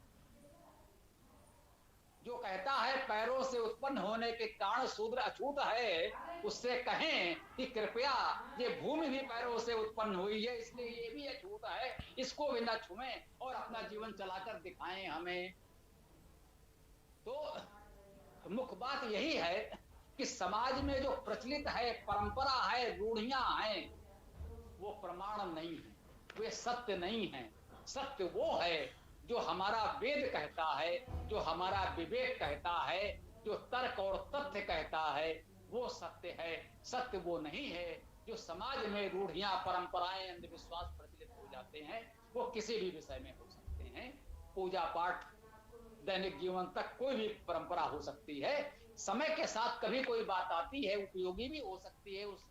जो कहता है पैरों से उत्पन्न होने के कारण शूद्र अछूत है, उससे कहें कि कृपया ये भूमि भी पैरों से उत्पन्न हुई है, इसलिए ये भी अछूत है, इसको भी न छुएं और अपना जीवन चलाकर दिखाएं हमें। तो मुख्य बात यही है कि समाज में जो प्रचलित है, परंपरा है, रूढ़ियां हैं, वो प्रमाण नहीं है, वे सत्य नहीं है। सत्य वो है जो हमारा वेद कहता है, जो हमारा विवेक कहता है, जो तर्क और तथ्य कहता है, वो सत्य है। सत्य वो नहीं है जो समाज में रूढ़ियां, परंपराएं, अंधविश्वास प्रचलित हो जाते हैं। वो किसी भी विषय में हो सकते हैं, पूजा पाठ, दैनिक जीवन तक कोई भी परंपरा हो सकती है। समय के साथ कभी कोई बात आती है, उपयोगी भी हो सकती है उस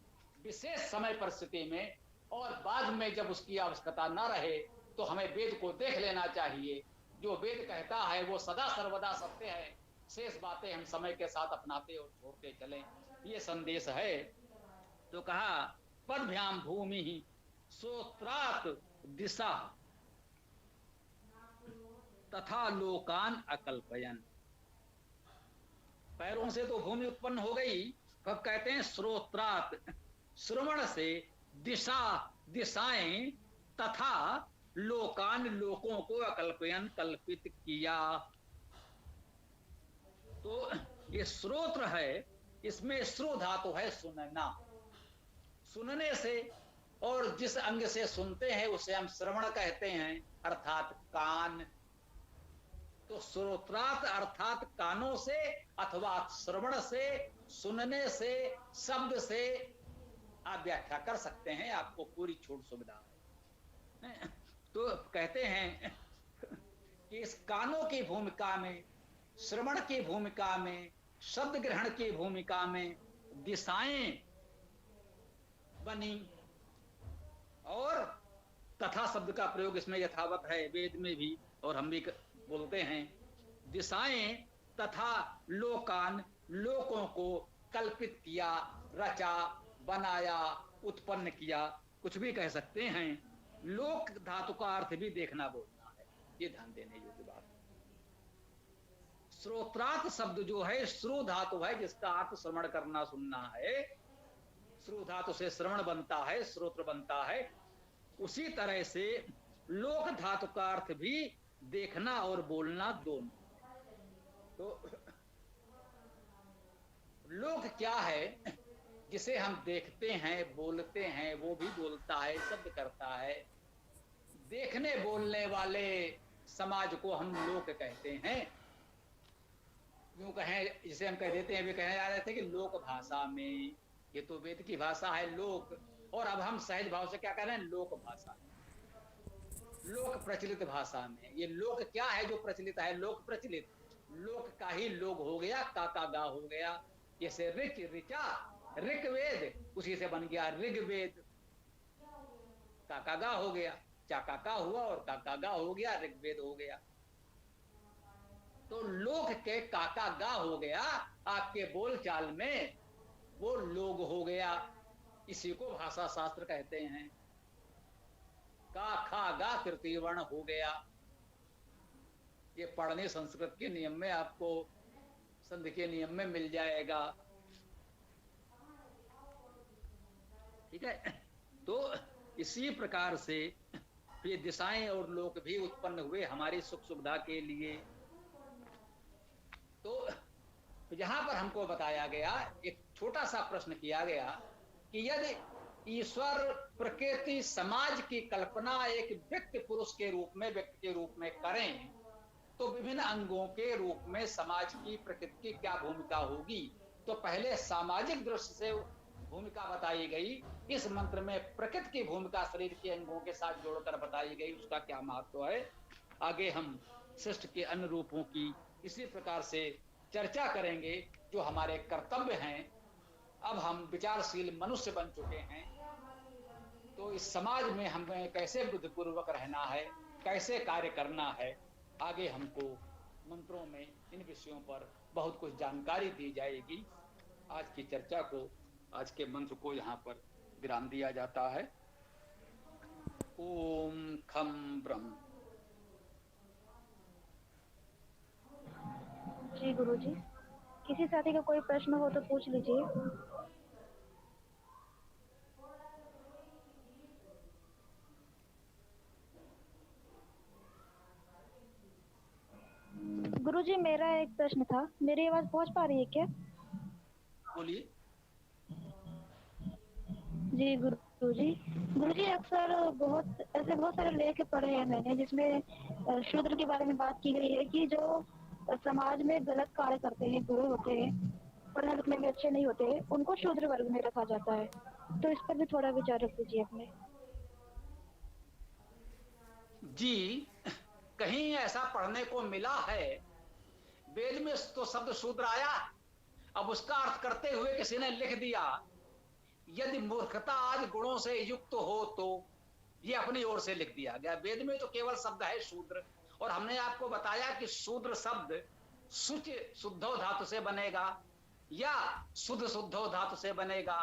विशेष समय परिस्थिति में, और बाद में जब उसकी आवश्यकता न रहे तो हमें वेद को देख लेना चाहिए। जो वेद कहता है वो सदा सर्वदा सत्य है। शेष बातें हम समय के साथ अपनाते और छोड़ते चलें, ये संदेश है। तो कहा पदभ्याम भूमि ही सोत्रात दिशा तथा लोकान अकल्पयन। पैरों से तो भूमि उत्पन्न हो गई, कब कहते हैं श्रोत्रात, श्रवण से, दिशा, दिशाएं, तथा लोकान, लोकों को, अकल्पयन, कल्पित किया। तो ये श्रोत्र है, इसमें श्रो धातु है सुनना, सुनने से, और जिस अंग से सुनते हैं उसे हम श्रवण कहते हैं, अर्थात कान। तो श्रोत्रात अर्थात कानों से अथवा श्रवण से, सुनने से, शब्द से आप व्याख्या कर सकते हैं, आपको पूरी छूट सुविधा है। तो कहते हैं कि इस कानों की भूमिका में, श्रवण की भूमिका में, शब्द ग्रहण की भूमिका में, दिशाएं बनी। और तथा शब्द का प्रयोग इसमें यथावत है, वेद में भी, और हम भी बोलते हैं। दिशाएं तथा लोकान, लोकों को कल्पित किया, रचा, बनाया, उत्पन्न किया, कुछ भी कह सकते हैं। लोक धातु का अर्थ भी देखना बोलना है, ये ध्यान देने योग्य बात है। श्रोत्रार्थ शब्द जो है श्रु धातु है, जिसका अर्थ श्रवण करना, सुनना है। श्रु धातु से श्रवण बनता है, श्रोत्र बनता है। उसी तरह से लोक धातु का अर्थ भी देखना और बोलना दोनों। तो लोक क्या है? जिसे हम देखते हैं, बोलते हैं, वो भी बोलता है, शब्द करता है। देखने बोलने वाले समाज को हम लोक कहते हैं। यूं कहें, जिसे हम कह देते हैं, वे कहने जा रहे थे कि लोक भाषा में, ये तो वेद की भाषा है लोक, और अब हम सहज भाव से क्या कह रहे हैं? लोक भाषा, लोक प्रचलित भाषा में। ये लोक क्या है जो प्रचलित है? लोक प्रचलित, लोक का ही लोग हो गया, का गा हो गया। जैसे ऋच, ऋचा, ऋग्वेद, उसी से बन गया ऋग्वेद। का गा हो गया, का हुआ, और का गा हो गया, ऋग्वेद हो गया। तो लोक के का गा हो गया, आपके बोलचाल में वो लोग हो गया। इसी को भाषा शास्त्र कहते हैं। का खा गा तृतीय वर्ण हो गया। ये पढ़ने संस्कृत के नियम में आपको, संधि के नियम में मिल जाएगा। ठीक है। तो इसी प्रकार से ये दिशाएं और लोक भी उत्पन्न हुए हमारी सुख सुविधा के लिए। तो यहां पर हमको बताया गया, एक छोटा सा प्रश्न किया गया कि यदि ईश्वर, प्रकृति, समाज की कल्पना एक व्यक्ति पुरुष के रूप में, व्यक्ति के रूप में करें, तो विभिन्न अंगों के रूप में समाज की, प्रकृति की क्या भूमिका होगी? तो पहले सामाजिक दृष्टि से भूमिका बताई गई। इस मंत्र में प्रकृति की भूमिका शरीर के अंगों के साथ जोड़कर बताई गई, उसका क्या महत्व है। आगे हम सृष्टि के अन्य रूपों की इसी प्रकार से चर्चा करेंगे, जो हमारे कर्तव्य हैं। अब हम विचारशील मनुष्य बन चुके हैं, तो इस समाज में हमें कैसे बुद्धिपूर्वक रहना है, कैसे कार्य करना है, आगे हमको मंत्रों में इन विषयों पर बहुत कुछ जानकारी दी जाएगी। आज की चर्चा को, आज के मंत्र को यहाँ पर विराम दिया जाता है। ओम खम ब्रह्म। जी गुरुजी, किसी साथी का कोई प्रश्न हो तो पूछ लीजिए। गुरुजी, मेरा एक प्रश्न था। मेरी आवाज पहुंच पा रही है क्या? बोलिए। जी गुरुजी, गुरुजी अक्सर बहुत सारे लेख पढ़े हैं मैंने, जिसमें शूद्र के बारे में बात की गई है कि जो समाज में गलत कार्य करते हैं, बुरे होते हैं, पढ़ने लिखने में अच्छे नहीं होते, उनको शूद्र वर्ग में रखा जाता है। तो इस पर भी थोड़ा विचार रख दीजिए अपने। जी, कहीं ऐसा पढ़ने को मिला है? वेद में तो शब्द शूद्र आया, अब उसका अर्थ करते हुए किसी ने लिख दिया, यदि मूर्खता आज गुणों से युक्त हो तो, ये अपनी ओर से लिख दिया गया। वेद में तो केवल शब्द है शूद्र, और हमने आपको बताया कि शूद्र शब्द शुच शुद्धो धातु से बनेगा या शुद्ध शुद्धो धातु से बनेगा।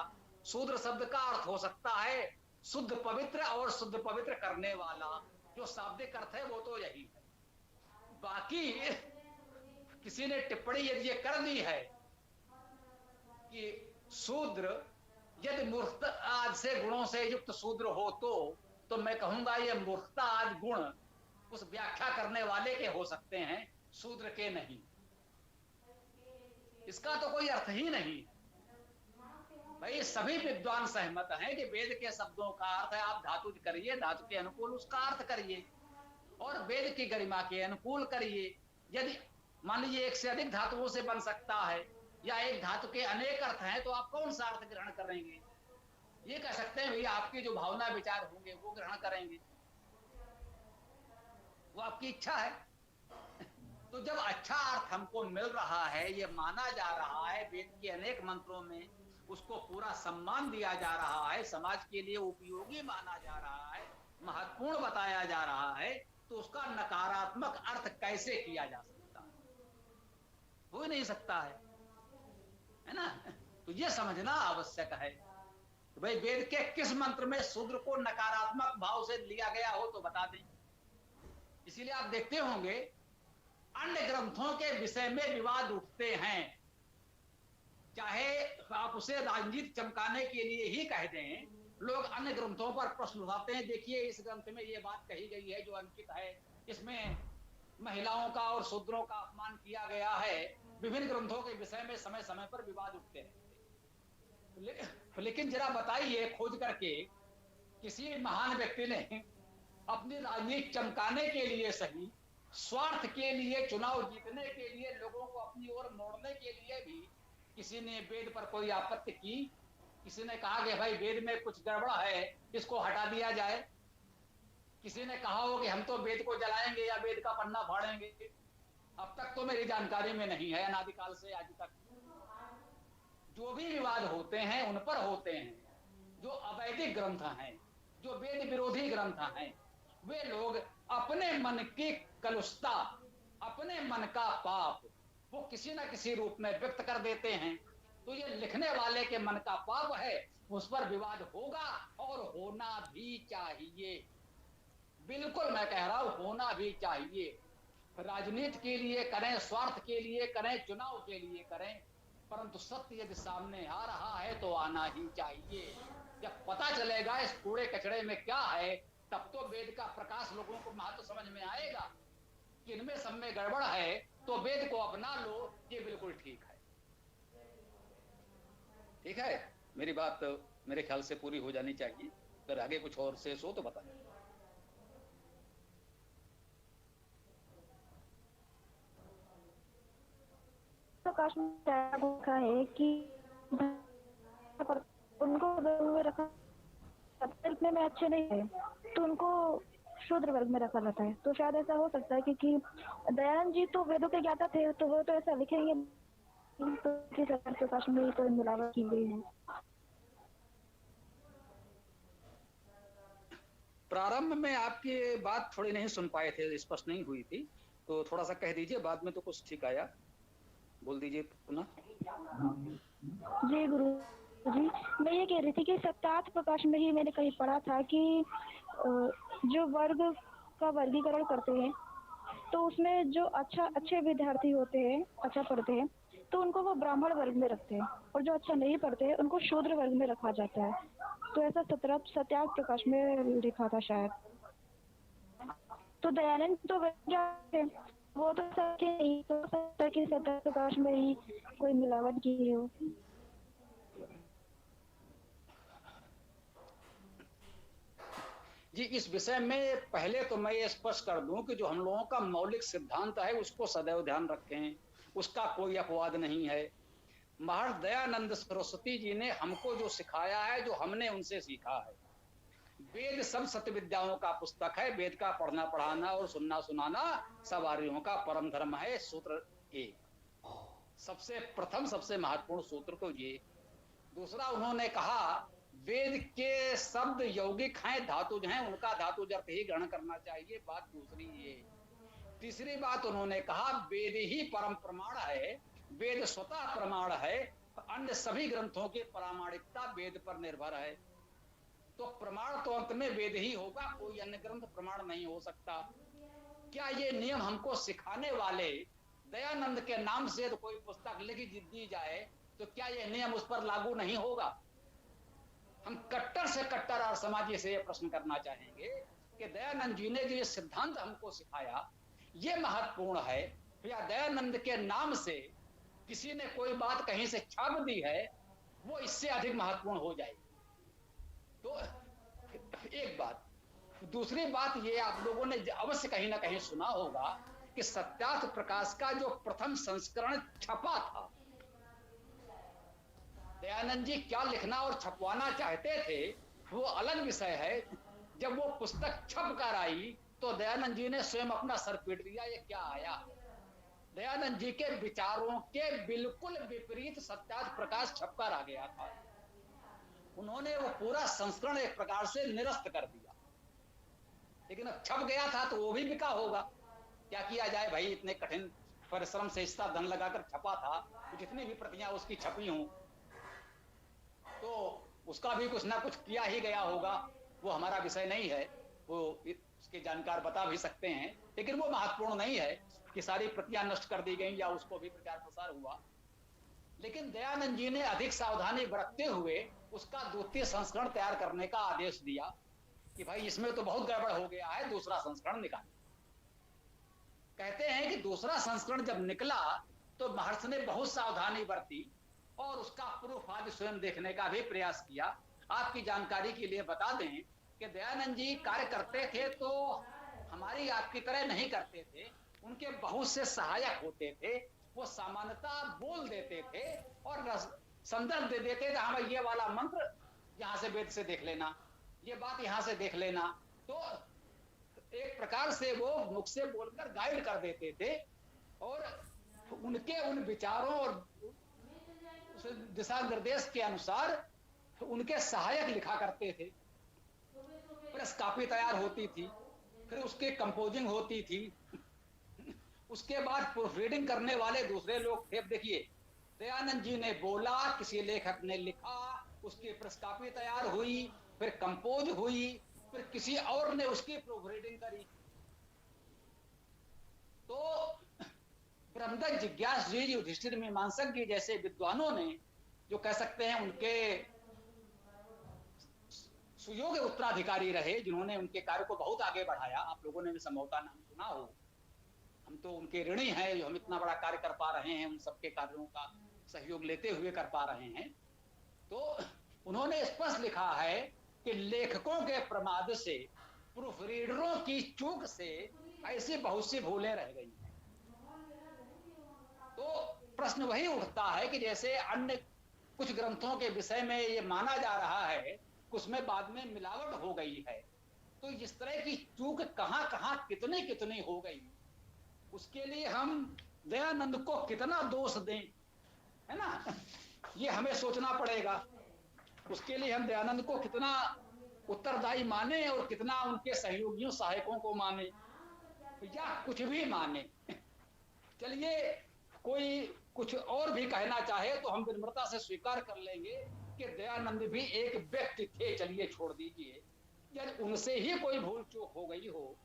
शूद्र शब्द का अर्थ हो सकता है शुद्ध पवित्र और शुद्ध पवित्र करने वाला। जो शाब्दिक अर्थ है वो तो यही है। बाकी किसी ने टिप्पणी यदि ये कर दी है कि शूद्र यदि मूर्खता आज से गुणों से युक्त शूद्र हो तो मैं कहूंगा ये मूर्खता आज गुण उस व्याख्या करने वाले के हो सकते हैं, शूद्र के नहीं। इसका तो कोई अर्थ ही नहीं। भाई सभी विद्वान सहमत हैं कि वेद के शब्दों का अर्थ है, आप धातु करिए, धातु के अनुकूल उसका अर्थ करिए और वेद की गरिमा के अनुकूल करिए। यदि मान लीजिए एक से अधिक धातुओं से बन सकता है या एक धातु के अनेक अर्थ हैं, तो आप कौन सा अर्थ ग्रहण करेंगे? ये कह सकते हैं भैया आपकी जो भावना विचार होंगे वो ग्रहण करेंगे, वो आपकी इच्छा है। तो जब अच्छा अर्थ हमको मिल रहा है, ये माना जा रहा है वेद के अनेक मंत्रों में उसको पूरा सम्मान दिया जा रहा है, समाज के लिए उपयोगी माना जा रहा है, महत्वपूर्ण बताया जा रहा है, तो उसका नकारात्मक अर्थ कैसे किया जा सकता है? हो ही नहीं सकता है ना? तो ये समझना आवश्यक है। तो भाई वेद के किस मंत्र में शूद्र को नकारात्मक भाव से लिया गया हो तो बता दें। इसीलिए आप देखते होंगे अन्य ग्रंथों के विषय में विवाद उठते हैं, चाहे आप उसे राजनीति चमकाने के लिए ही कह दें, लोग अन्य ग्रंथों पर प्रश्न उठाते हैं, देखिए इस ग्रंथ में ये बात कही गई है जो अनुचित है, इसमें महिलाओं का और शूद्रों का अपमान किया गया है। विभिन्न ग्रंथों के विषय में समय समय पर विवाद उठते हैं। लेकिन जरा बताइए खोज करके, किसी महान व्यक्ति ने अपनी राजनीति चमकाने के लिए सही, स्वार्थ के लिए, चुनाव जीतने के लिए, लोगों को अपनी ओर मोड़ने के लिए भी किसी ने वेद पर कोई आपत्ति की? किसी ने कहा कि भाई वेद में कुछ गड़बड़ है, इसको हटा दिया जाए? किसी ने कहा हो कि हम तो वेद को जलाएंगे या वेद का पन्ना फाड़ेंगे? अब तक तो मेरी जानकारी में नहीं है। अनादिकाल से आज तक जो भी विवाद होते हैं उन पर होते हैं जो अवैधिक ग्रंथ हैं, जो वेद विरोधी ग्रंथ हैं। वे लोग अपने मन की कलुषता, अपने मन का पाप वो किसी न किसी रूप में व्यक्त कर देते हैं। तो ये लिखने वाले के मन का पाप है, उस पर विवाद होगा और होना भी चाहिए। बिल्कुल मैं कह रहा हूं, होना भी चाहिए। राजनीति के लिए करें, स्वार्थ के लिए करें, चुनाव के लिए करें, परंतु सत्य यदि सामने आ रहा है तो आना ही चाहिए। जब पता चलेगा इस कूड़े कचड़े में क्या है, तब तो वेद का प्रकाश लोगों को महत्व समझ में आएगा कि इनमें सब में गड़बड़ है, तो वेद को अपना लो, ये बिल्कुल ठीक है। ठीक है, मेरी बात मेरे ख्याल से पूरी हो जानी चाहिए। अगर आगे कुछ और शेष हो तो बताएं। प्रकाश में लिखा है कि उनको वर्ग में रखा, इतने में अच्छे नहीं है तो उनको शूद्र वर्ग में रखा जाता है। तो शायद ऐसा हो सकता है क्योंकि दयानंद जी तो वेदों के ज्ञाता थे, तो वो तो ऐसा लिखेंगे तो प्रकाश में तो मिलावट की गई है। प्रारंभ में आपकी बात थोड़ी नहीं सुन पाए थे, स्पष्ट नहीं हुई थी, तो थोड़ा सा कह दीजिए, बाद में तो कुछ ठीक आया। बोल दीजिए पुनः। जी गुरु जी, मैं ये कह रही थी कि सत्यार्थ प्रकाश में ही मैंने कहीं पढ़ा था कि जो वर्ग का वर्गीकरण करते हैं तो उसमें जो अच्छे विद्यार्थी होते हैं, अच्छा पढ़ते हैं, तो उनको वो ब्राह्मण वर्ग में रखते हैं, और जो अच्छा नहीं पढ़ते हैं उनको शूद्र वर्ग में रखा जाता है। तो ऐसा सत्यार्थ प्रकाश में लिखा था शायद। तो दयानंद तो वो तो सत्य नहीं, तो सत्य की सत्यार्थ प्रकाश में ही कोई मिलावट की हो। जी, इस विषय में पहले तो मैं ये स्पष्ट कर दूं कि जो हम लोगों का मौलिक सिद्धांत है उसको सदैव ध्यान रखें, उसका कोई अपवाद नहीं है। महर्षि दयानंद सरस्वती जी ने हमको जो सिखाया है, जो हमने उनसे सीखा है, वेद सब सत्य विद्याओं का पुस्तक है। वेद का पढ़ना पढ़ाना और सुनना सुनाना सब आर्यों का परम धर्म है। सूत्र एक, सबसे प्रथम सबसे महत्वपूर्ण सूत्र तो ये। दूसरा उन्होंने कहा वेद के शब्द यौगिक हैं, धातुज हैं, उनका धातुज अर्थ ही ग्रहण करना चाहिए। बात दूसरी ये। तीसरी बात उन्होंने कहा वेद ही परम प्रमाण है, वेद स्वतः प्रमाण है, अन्य सभी ग्रंथों की प्रामाणिकता वेद पर निर्भर है। तो प्रमाण तो अंत में वेद ही होगा, कोई अन्य ग्रंथ प्रमाण नहीं हो सकता। क्या ये नियम हमको सिखाने वाले दयानंद के नाम से तो कोई पुस्तक लिखी दी जाए तो क्या ये नियम उस पर लागू नहीं होगा? हम कट्टर से कट्टर और समाजी से ये प्रश्न करना चाहेंगे कि दयानंद जी ने जो ये सिद्धांत हमको सिखाया ये महत्वपूर्ण है, या दयानंद के नाम से किसी ने कोई बात कहीं से छाप दी है वो इससे अधिक महत्वपूर्ण हो जाएगी। तो एक बात। दूसरी बात ये, आप लोगों ने अवश्य कहीं ना कहीं सुना होगा कि सत्यार्थ प्रकाश का जो प्रथम संस्करण छपा था, दयानंद जी क्या लिखना और छपवाना चाहते थे वो अलग विषय है। जब वो पुस्तक छप कर आई तो दयानंद जी ने स्वयं अपना सर पीट दिया, ये क्या आया। दयानंद जी के विचारों के बिल्कुल विपरीत सत्यार्थ प्रकाश छपकर आ गया था। उन्होंने वो पूरा संस्करण एक प्रकार से निरस्त कर दिया, लेकिन अब छप गया था तो वो भी बिका होगा। क्या किया जाए भाई, इतने कठिन परिश्रम से इतना धन लगाकर छपा था, तो जितनी भी प्रतियां उसकी छपी हों तो उसका भी कुछ ना कुछ किया ही गया होगा। वो हमारा विषय नहीं है, वो उसके जानकार बता भी सकते हैं, लेकिन वो महत्वपूर्ण नहीं है कि सारी प्रतियां नष्ट कर दी गई या उसको भी प्रचार प्रसार हुआ। लेकिन दयानंद जी ने अधिक सावधानी बरतते हुए उसका द्वितीय संस्करण तैयार करने का आदेश दिया कि भाई इसमें तो बहुत गड़बड़ हो गया है, दूसरा संस्करण निकाल। कहते हैं कि दूसरा संस्करण जब निकला तो महर्षि ने बहुत सावधानी बरती और उसका प्रूफ आदि स्वयं देखने का भी प्रयास किया। आपकी जानकारी के लिए बता दें कि दयानंद जी कार्य करते थे तो हमारी आपकी तरह नहीं करते थे, उनके बहुत से सहायक होते थे। वो सामान्यतः बोल देते थे और संदर्भ दे देते थे, हाँ भाई ये वाला मंत्र यहाँ से वेद से देख लेना, ये बात यहाँ से देख लेना। तो एक प्रकार से वो मुख से बोलकर गाइड कर देते थे और उनके उन विचारों और दिशा निर्देश के अनुसार उनके सहायक लिखा करते थे। प्रेस कॉपी तैयार होती थी, फिर उसके कंपोजिंग होती थी, उसके बाद प्रूफ रीडिंग करने वाले दूसरे लोग थे। देखिए दयानंद जी ने बोला, किसी लेखक ने लिखा, उसकी प्रेस कॉपी तैयार हुई, फिर कंपोज हुई, फिर किसी और ने उसकी प्रूफ रीडिंग करी। तो ब्रह्मदत्त, जिज्ञास जी, युधिष्ठिर, मीमांसक जी जैसे विद्वानों ने, जो कह सकते हैं उनके सुयोग्य उत्तराधिकारी रहे, जिन्होंने उनके कार्य को बहुत आगे बढ़ाया, आप लोगों ने भी संभवतः नाम सुना हो, हम तो उनके ऋणी हैं जो हम इतना बड़ा कार्य कर पा रहे हैं, उन सबके कार्यों का सहयोग लेते हुए कर पा रहे हैं। तो उन्होंने स्पष्ट लिखा है कि लेखकों के प्रमाद से, प्रूफ रीडरों की चूक से ऐसी बहुत सी भूलें रह गई हैं। तो प्रश्न वही उठता है कि जैसे अन्य कुछ ग्रंथों के विषय में ये माना जा रहा है उसमें बाद में मिलावट हो गई है, तो इस तरह की चूक कहां कहां कितनी कितनी हो गई, उसके लिए हम दयानंद को कितना दोष दें, है ना, ये हमें सोचना पड़ेगा। उसके लिए हम दयानंद को कितना उत्तरदायी माने और कितना उनके सहयोगियों सहायकों को माने या कुछ भी माने। चलिए कोई कुछ और भी कहना चाहे तो हम विनम्रता से स्वीकार कर लेंगे कि दयानंद भी एक व्यक्ति थे, चलिए छोड़ दीजिए। यदि उनसे ही कोई भूल चूक हो गई हो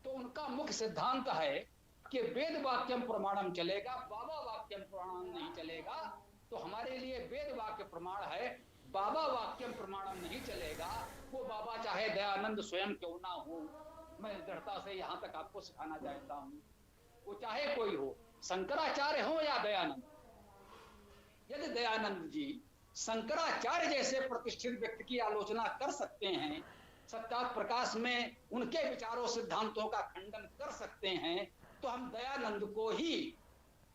तो उनका मुख्य सिद्धांत है कि वेद वाक्यम प्रमाणम चलेगा, बाबा वाक्यम प्रमाणम नहीं चलेगा। तो हमारे लिए वेद वाक्य प्रमाण है, बाबा वाक्यम प्रमाणम नहीं चलेगा। वो बाबा चाहे दयानंद स्वयं क्यों ना हो, मैं दृढ़ता से यहाँ तक आपको सिखाना चाहता हूँ, वो चाहे कोई हो, शंकराचार्य हो या दयानंद। यदि दयानंद जी शंकराचार्य जैसे प्रतिष्ठित व्यक्ति की आलोचना कर सकते हैं, सत्यार्थ प्रकाश में उनके विचारों सिद्धांतों का खंडन कर सकते हैं, तो हम दयानंद को ही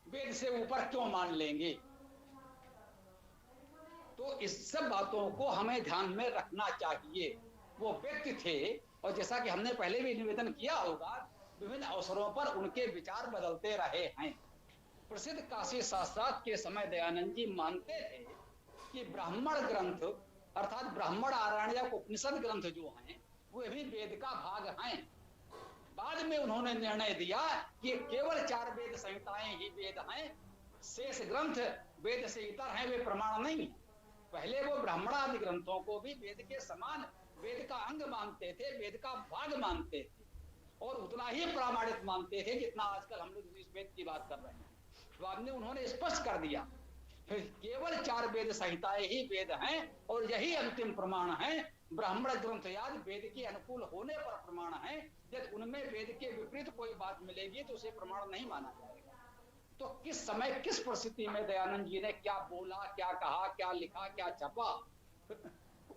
वेद से ऊपर क्यों मान लेंगे। तो इस सब बातों को हमें ध्यान में रखना चाहिए। वो व्यक्ति थे और जैसा कि हमने पहले भी निवेदन किया होगा, विभिन्न अवसरों पर उनके विचार बदलते रहे हैं। प्रसिद्ध काशी शास्त्रार्थ के समय दयानंद जी मानते थे कि ब्राह्मण ग्रंथ अर्थात ब्राह्मण आरण्यक उपनिषद ग्रंथ जो हैं वे भी वेद का भाग हैं। बाद में उन्होंने निर्णय दिया कि केवल 4 वेद संहिताएं ही वेद हैं, शेष ग्रंथ वेद से इतर हैं, वे प्रमाण नहीं। पहले वो ब्राह्मणादि ग्रंथों को भी वेद के समान, वेद का अंग मानते थे, वेद का भाग मानते थे और उतना ही प्रामाणिक मानते थे जितना आजकल हम लोग इस वेद की बात कर रहे हैं। बाद में उन्होंने स्पष्ट कर दिया केवल 4 वेद संहिताएं ही वेद हैं और यही अंतिम प्रमाण है। ब्राह्मण ग्रंथ याद वेद के अनुकूल होने पर प्रमाण है, यदि उनमें वेद के विपरीत कोई बात मिलेगी तो उसे प्रमाण नहीं माना जाएगा। तो किस समय किस परिस्थिति में दयानंद जी ने क्या बोला, क्या कहा, क्या लिखा, क्या छपा,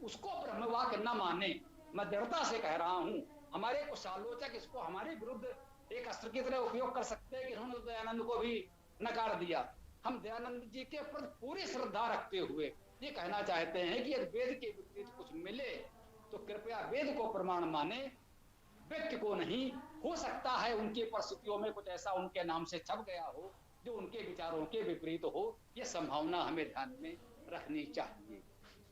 उसको ब्रह्मवाक्य न माने। मैं दृढ़ता से कह रहा हूं, हमारे कुछ आलोचक इसको हमारे विरुद्ध एक अस्त्र की तरह उपयोग कर सकते हैं कि उन्होंने दयानंद को भी नकार दिया। हम दयानंद जी के प्रति पूरी श्रद्धा रखते हुए ये कहना चाहते हैं कि यदि वेद के विपरीत कुछ मिले तो कृपया वेद को प्रमाण माने व्यक्ति को नहीं। हो सकता है उनकी परिस्थितियों में कुछ ऐसा उनके नाम से छप गया हो जो उनके विचारों के विपरीत हो। यह संभावना हमें ध्यान में रखनी चाहिए।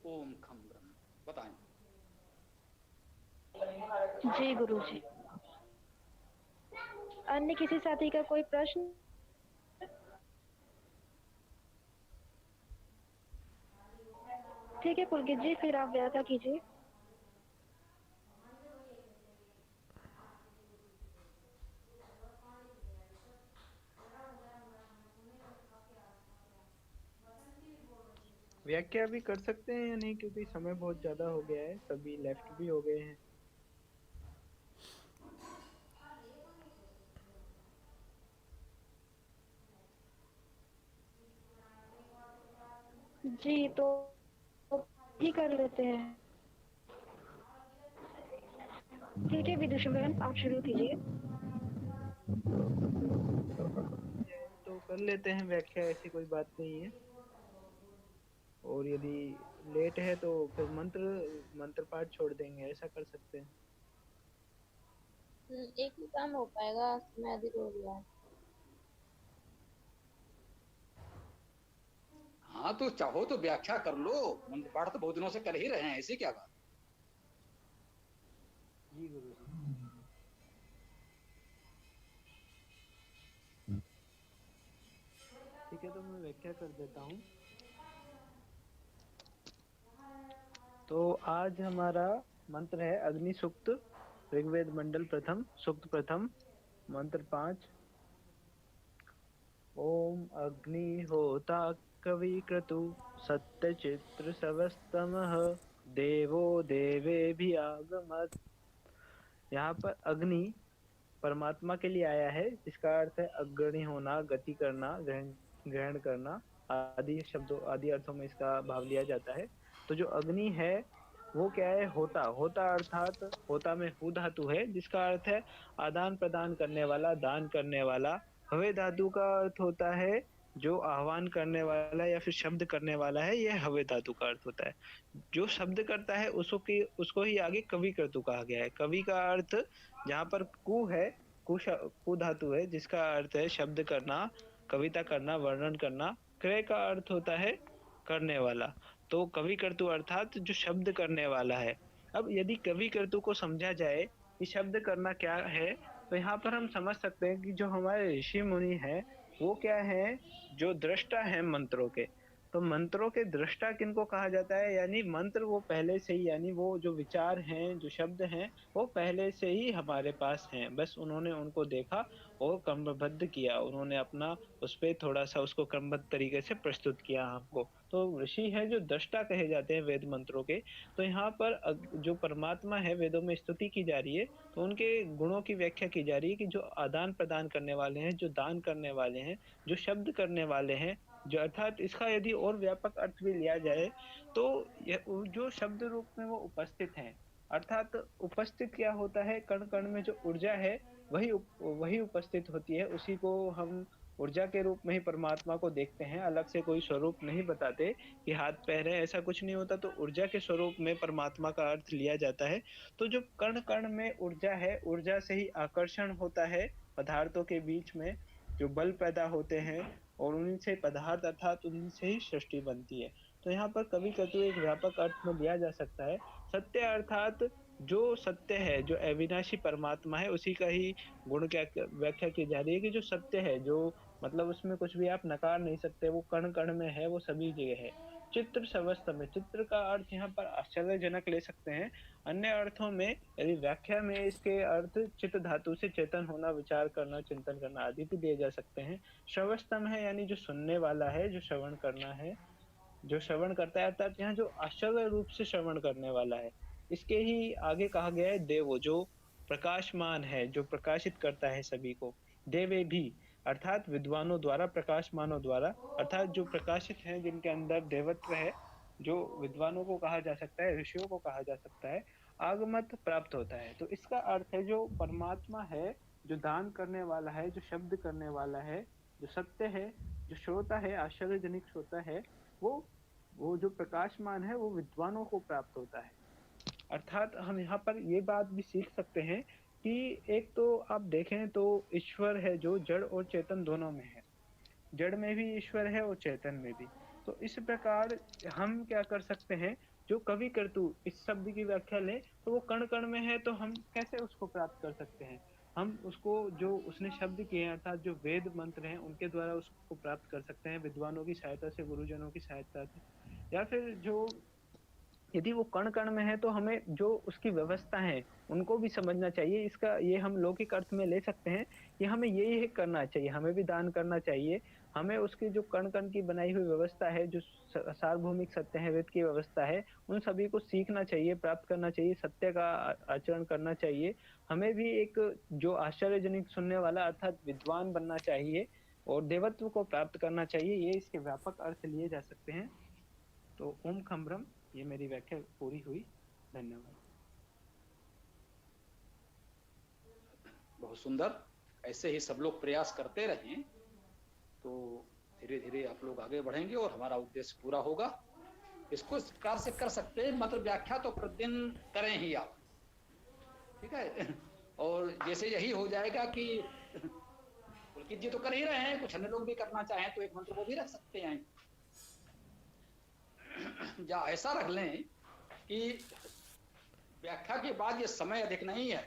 ओम खम ब्रह्म। बताएं। जी गुरु जी। अन्य किसी साथी का कोई प्रश्न? ठीक है पुलकित जी, फिर आप व्याख्या कीजिए। व्याख्या भी कर सकते हैं या नहीं, क्योंकि समय बहुत ज्यादा हो गया है, सभी लेफ्ट भी हो गए हैं। जी तो ही कर लेते हैं। ठीक है विदुषी बहन, आप शुरू कीजिए। तो कर लेते हैं व्याख्या, ऐसी कोई बात नहीं है। और यदि लेट है तो फिर मंत्र पाठ छोड़ देंगे, ऐसा कर सकते हैं। एक ही काम हो पाएगा, समय अधिक हो गया है। हाँ तो चाहो तो व्याख्या कर लो, मंत्र पाठ तो बहुत दिनों से कर ही रहे हैं, ऐसी क्या बात। जी गुरु जी। ठीक है, तो मैं व्याख्या कर देता हूँ। तो आज हमारा मंत्र है अग्नि सूक्त, ऋग्वेद मंडल प्रथम, सूक्त प्रथम, मंत्र 5। ओम अग्निहोता कविक्रतु सत्यचित्र सवस्तमः देवो देवेभिरागमत्। यहाँ पर अग्नि परमात्मा के लिए आया है, जिसका अर्थ है अग्रणी होना, गति करना, ग्रहण करना आदि शब्दों आदि अर्थों में इसका भाव लिया जाता है। तो जो अग्नि है वो क्या है? होता। होता अर्थात होता में हु धातु है, जिसका अर्थ है आदान प्रदान करने वाला, दान करने वाला। हवे धातु का अर्थ होता है जो आह्वान करने वाला या फिर शब्द करने वाला है, यह हवे धातु का अर्थ होता है। जो शब्द करता है उसको ही आगे कवि कर्तु कहा गया है। कवि का अर्थ जहाँ पर कु है, कु धातु है, जिसका अर्थ है शब्द करना, कविता करना, वर्णन करना। क्रय का अर्थ होता है करने वाला। तो कवि कर्तु अर्थात जो शब्द करने वाला है। अब यदि कवि कर्तु को समझा जाए कि शब्द करना क्या है, तो यहाँ पर हम समझ सकते हैं कि जो हमारे ऋषि मुनि हैं वो क्या है? जो दृष्टा है मंत्रों के। तो मंत्रों के दृष्टा किनको कहा जाता है? यानी मंत्र वो पहले से ही, यानी वो जो विचार हैं, जो शब्द हैं, वो पहले से ही हमारे पास हैं, बस उन्होंने उनको देखा और क्रमबद्ध किया, उन्होंने अपना उस पर थोड़ा सा उसको क्रमबद्ध तरीके से प्रस्तुत किया हमको। तो ऋषि है जो दृष्टा कहे जाते हैं वेद मंत्रों के। तो यहाँ पर जो परमात्मा है, वेदों में स्तुति की जा रही है, तो उनके गुणों की व्याख्या की जा रही है कि जो आदान प्रदान करने वाले हैं, जो दान करने वाले हैं, जो शब्द करने वाले हैं, जो अर्थात इसका यदि और व्यापक अर्थ भी लिया जाए तो जो शब्द रूप में वो उपस्थित हैं, अर्थात उपस्थित क्या होता है? कण कण में जो ऊर्जा है वही उपस्थित होती है, उसी को हम ऊर्जा के रूप में ही परमात्मा को देखते हैं। अलग से कोई स्वरूप नहीं बताते कि हाथ पैर है, ऐसा कुछ नहीं होता। तो ऊर्जा के स्वरूप में परमात्मा का अर्थ लिया जाता है। तो जो कण कण में ऊर्जा है, ऊर्जा से ही आकर्षण होता है पदार्थों के बीच में, जो बल पैदा होते हैं, और उन्हीं से पदार्थ अर्थात उन्हीं से ही सृष्टि बनती है। तो यहाँ पर कवि कर्तु एक व्यापक अर्थ में लिया जा सकता है। सत्य अर्थात जो सत्य है, जो अविनाशी परमात्मा है, उसी का ही गुण क्या व्याख्या की जा रही है कि जो सत्य है, जो मतलब उसमें कुछ भी आप नकार नहीं सकते, वो कण कण में है, वो सभी जगह है। चित्र सवस्त में, चित्र का अर्थ यहाँ पर आश्चर्यजनक ले सकते हैं। अन्य अर्थों में यदि व्याख्या में इसके अर्थ चित्त धातु से चेतन होना, विचार करना, चिंतन करना आदि भी दिए जा सकते हैं। श्रवस्तम है यानी जो सुनने वाला है, जो श्रवण करना है, जो श्रवण करता है, अर्थात यहाँ जो आश्चर्य रूप से श्रवण करने वाला है। इसके ही आगे कहा गया है देवो, जो प्रकाशमान है, जो प्रकाशित करता है सभी को। देवे भी अर्थात विद्वानों द्वारा, प्रकाशमानों द्वारा, अर्थात जो प्रकाशित हैं, जिनके अंदर देवत्व है, जो विद्वानों को कहा जा सकता है, ऋषियों को कहा जा सकता है, आगमत प्राप्त होता है। तो इसका अर्थ है जो परमात्मा है, जो दान करने वाला है, जो शब्द करने वाला है, जो सत्य है, जो श्रोता है, आश्चर्यजनक श्रोता है, वो जो प्रकाशमान है, वो विद्वानों को प्राप्त होता है। अर्थात हम यहाँ पर ये बात भी सीख सकते हैं कि एक तो आप देखें तो ईश्वर है जो जड़ और चेतन दोनों में है, जड़ में भी ईश्वर है और चेतन में भी। तो इस प्रकार हम क्या कर सकते हैं, जो कवि कर्तु इस शब्द की व्याख्या लें तो वो कण कण में है, तो हम कैसे उसको प्राप्त कर सकते हैं? हम उसको जो उसने शब्द किए हैं अर्थात जो वेद मंत्र हैं उनके द्वारा उसको प्राप्त कर सकते हैं, विद्वानों की सहायता से, गुरुजनों की सहायता से। या फिर जो यदि वो कण कण में है तो हमें जो उसकी व्यवस्था है उनको भी समझना चाहिए। इसका ये हम लौकिक अर्थ में ले सकते हैं कि हमें ये करना चाहिए, हमें भी दान करना चाहिए, हमें उसकी जो कण कण की बनाई हुई व्यवस्था है, जो सार्वभौमिक सत्य है, वेद की व्यवस्था है, उन सभी को सीखना चाहिए, प्राप्त करना चाहिए, सत्य का आचरण करना चाहिए। हमें भी एक जो आश्चर्यजनक सुनने वाला अर्थात विद्वान बनना चाहिए और देवत्व को प्राप्त करना चाहिए। ये इसके व्यापक अर्थ लिए जा सकते हैं। तो ओम खम ब्रह्म, ये मेरी व्याख्या पूरी हुई। धन्यवाद। बहुत सुंदर। ऐसे ही सब लोग प्रयास करते रहें तो धीरे धीरे आप लोग आगे बढ़ेंगे और हमारा उद्देश्य पूरा होगा। इसको इस प्रकार से कर सकते हैं, मतलब व्याख्या तो प्रतिदिन करें ही आप, ठीक है। और जैसे यही हो जाएगा कि पुलकित जी तो कर ही रहे हैं, कुछ अन्य लोग भी करना चाहें तो एक मंत्र को भी रख सकते हैं, या ऐसा रख लें कि व्याख्या के बाद ये समय अधिक नहीं है,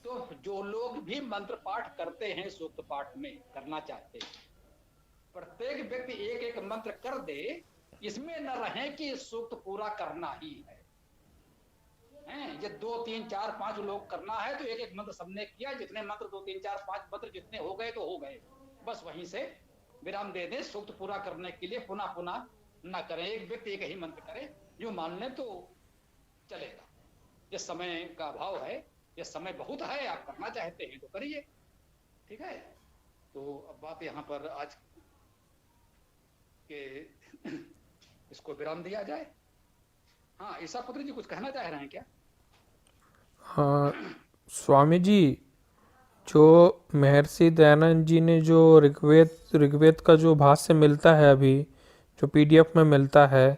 तो जो लोग भी मंत्र पाठ करते हैं, सूक्त पाठ में करना चाहते हैं, प्रत्येक व्यक्ति एक एक मंत्र कर दे, इसमें न रहे कि सूक्त पूरा करना ही है। ये 2 3 4 5 लोग करना है तो एक एक मंत्र सबने किया, जितने मंत्र 2 3 4 5 मंत्र जितने हो गए तो हो गए, बस वहीं से विराम दे दें। सूक्त पूरा करने के लिए पुनः पुनः न करें, एक व्यक्ति एक ही मंत्र करे, जो मान ले तो चलेगा। ये समय का अभाव है, ये समय बहुत है, आप करना चाहते हैं तो करिए, ठीक है। तो अब बात यहाँ पर आज के इसको विराम दिया जाए। हाँ, ईसा पुत्र जी कुछ कहना चाह रहे हैं क्या? हाँ स्वामी जी, जो महर्षि दयानंद जी ने जो ऋग्वेद का जो भाष्य मिलता है अभी, जो पीडीएफ में मिलता है,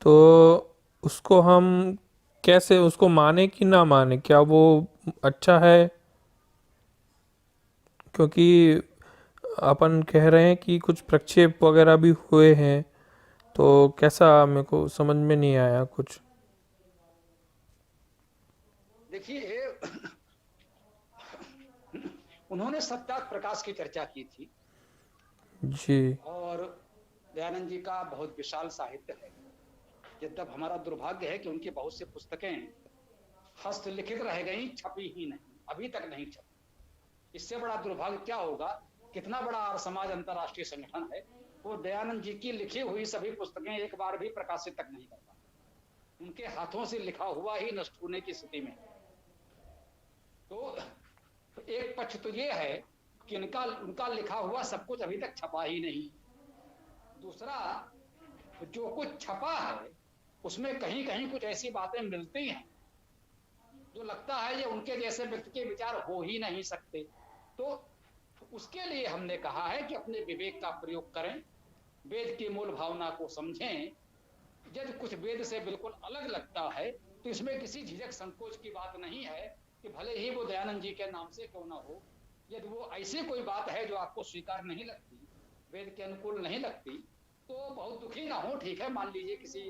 तो उसको हम कैसे उसको माने कि ना माने, क्या वो अच्छा है? क्योंकि अपन कह रहे हैं कि कुछ प्रक्षेप वगैरह भी हुए हैं, तो कैसा, मेरे को समझ में नहीं आया कुछ। देखिए उन्होंने सत्यात प्रकाश की चर्चा की थी जी। और दयानंद जी का बहुत विशाल साहित्य है। यद्यप हमारा दुर्भाग्य है कि उनकी बहुत सी पुस्तकें हस्तलिखित रह गई, छपी ही नहीं, अभी तक नहीं छपी। इससे बड़ा दुर्भाग्य क्या होगा, कितना बड़ा आर्य समाज अंतर्राष्ट्रीय संगठन है, वो दयानंद जी की लिखी हुई सभी पुस्तकें एक बार भी प्रकाशित तक नहीं कर पाता। उनके हाथों से लिखा हुआ ही नष्ट होने की स्थिति में। तो एक पक्ष तो ये है कि उनका लिखा हुआ सब कुछ अभी तक छपा ही नहीं। दूसरा, जो कुछ छपा है उसमें कहीं कहीं कुछ ऐसी बातें मिलती हैं जो लगता है ये उनके जैसे व्यक्ति के विचार हो ही नहीं सकते। तो उसके लिए हमने कहा है कि अपने विवेक का प्रयोग करें, वेद की मूल भावना को समझें। यदि कुछ वेद से बिल्कुल अलग लगता है तो इसमें किसी झिझक संकोच की बात नहीं है कि भले ही वो दयानंद जी के नाम से क्यों ना हो। यदि वो ऐसी कोई बात है जो आपको स्वीकार नहीं लगती, वेद के अनुकूल नहीं लगती, तो बहुत दुखी ना हो, ठीक है, मान लीजिए किसी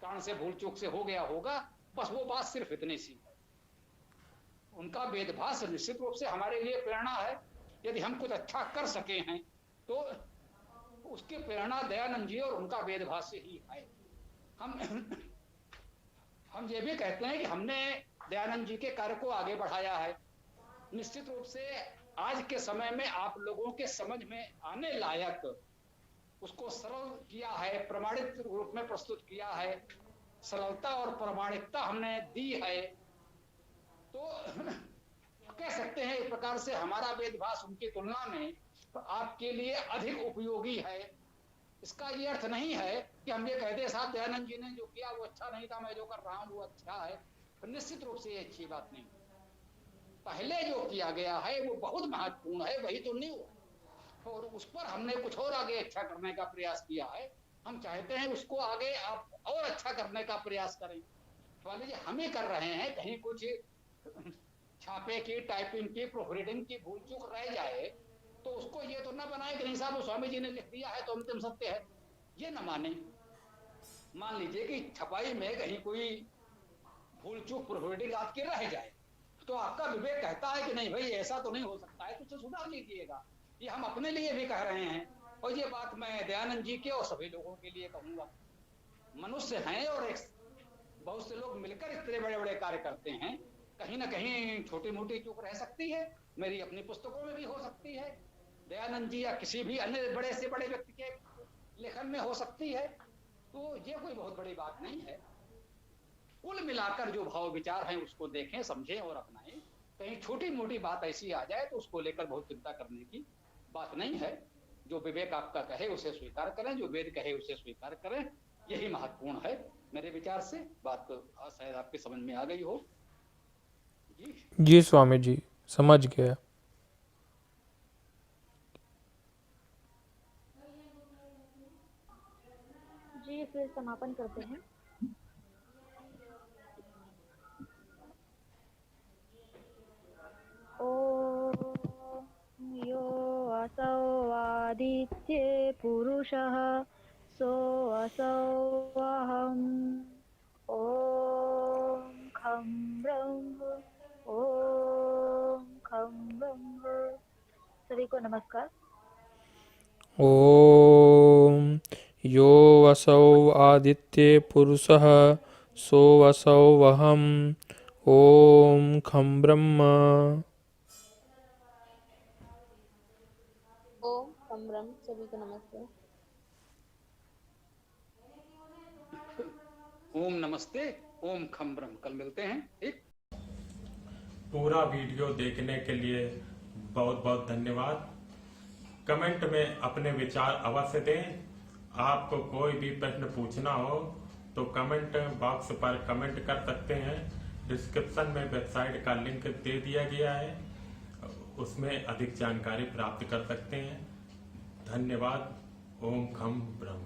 कारण से भूल चूक से हो गया होगा, बस वो बात सिर्फ इतनी सी है। उनका वेदभाष निश्चित रूप से हमारे लिए प्रेरणा है। यदि हम कुछ अच्छा कर सके हैं तो उसकी प्रेरणा दयानंद जी और उनका वेदभाष ही है। हम ये भी कहते हैं कि हमने दयानंद जी के कार्य को आगे बढ़ाया है। निश्चित रूप से आज के समय में आप लोगों के समझ में आने लायक उसको सरल किया है, प्रमाणित रूप में प्रस्तुत किया है, सरलता और प्रामाणिकता हमने दी है। तो कह सकते हैं एक प्रकार से हमारा वेदभाष उनकी तुलना में तो आपके लिए अधिक उपयोगी है। इसका ये अर्थ नहीं है कि हम ये कहते साहब दयानंद जी ने जो किया वो अच्छा नहीं था, मैं जो कर रहा हूं वो अच्छा है। तो निश्चित रूप से ये अच्छी बात नहीं। पहले जो किया गया है वो बहुत महत्वपूर्ण है, वही तो न्यू, और उस पर हमने कुछ और आगे अच्छा करने का प्रयास किया है। हम चाहते हैं उसको आगे आप और अच्छा करने का प्रयास करें। मान लीजिए हम ही कर रहे हैं, कहीं कुछ छापे की, टाइपिंग की, प्रूफ रीडिंग की भूल चूक रह जाए तो उसको ये तो ना बनाए कि नहीं साहब वो स्वामी जी ने लिख दिया है तो अंतिम सत्य है, ये ना माने। मान लीजिए कि छपाई में कहीं कोई भूल चूक प्रूफ रीडिंग आपकी रह जाए तो आपका विवेक कहता है कि नहीं भाई ऐसा तो नहीं हो सकता है, तो उसे सुधार लीजिएगा। ये हम अपने लिए भी कह रहे हैं और ये बात मैं दयानंद जी के और सभी लोगों के लिए कहूंगा। मनुष्य हैं और एक बहुत से लोग मिलकर इतने बड़े बड़े कार्य करते हैं, कहीं ना कहीं छोटी मोटी चूक रह सकती है, मेरी अपनी पुस्तकों में भी हो सकती है, दयानंद जी या किसी भी अन्य बड़े से बड़े व्यक्ति के लेखन में हो सकती है, तो ये कोई बहुत बड़ी बात नहीं है। कुल मिलाकर जो भाव विचार हैं उसको देखें, समझें और अपनाएं। कहीं छोटी मोटी बात ऐसी आ जाए तो उसको लेकर बहुत चिंता करने की बात नहीं है। जो विवेक आपका कहे उसे स्वीकार करें, जो वेद कहे उसे स्वीकार करें, यही महत्वपूर्ण है मेरे विचार से। बात शायद आपके समझ में आ गई हो। जी स्वामी जी, समझ गया। जी फिर समापन करते हैं। ओम यो असौ आदित्ये पुरुषः सो असौ अहम् ओम खं ब्रह्म ओम खं ब्रह्म। सभी को नमस्कार। ओम यो वसौ आदित्ये पुरुषः सो वसौ वहम् ओम खं ब्रह्म। ओम खम ब्रह्म। सभी को नमस्ते। ओम नमस्ते, ओम खम ब्रह्म। कल मिलते हैं। ठीक। पूरा वीडियो देखने के लिए बहुत बहुत धन्यवाद। कमेंट में अपने विचार अवश्य दें। आपको कोई भी प्रश्न पूछना हो तो कमेंट बॉक्स पर कमेंट कर सकते हैं। डिस्क्रिप्शन में वेबसाइट का लिंक दे दिया गया है, उसमें अधिक जानकारी प्राप्त कर सकते हैं। धन्यवाद। ओम खम ब्रह्म।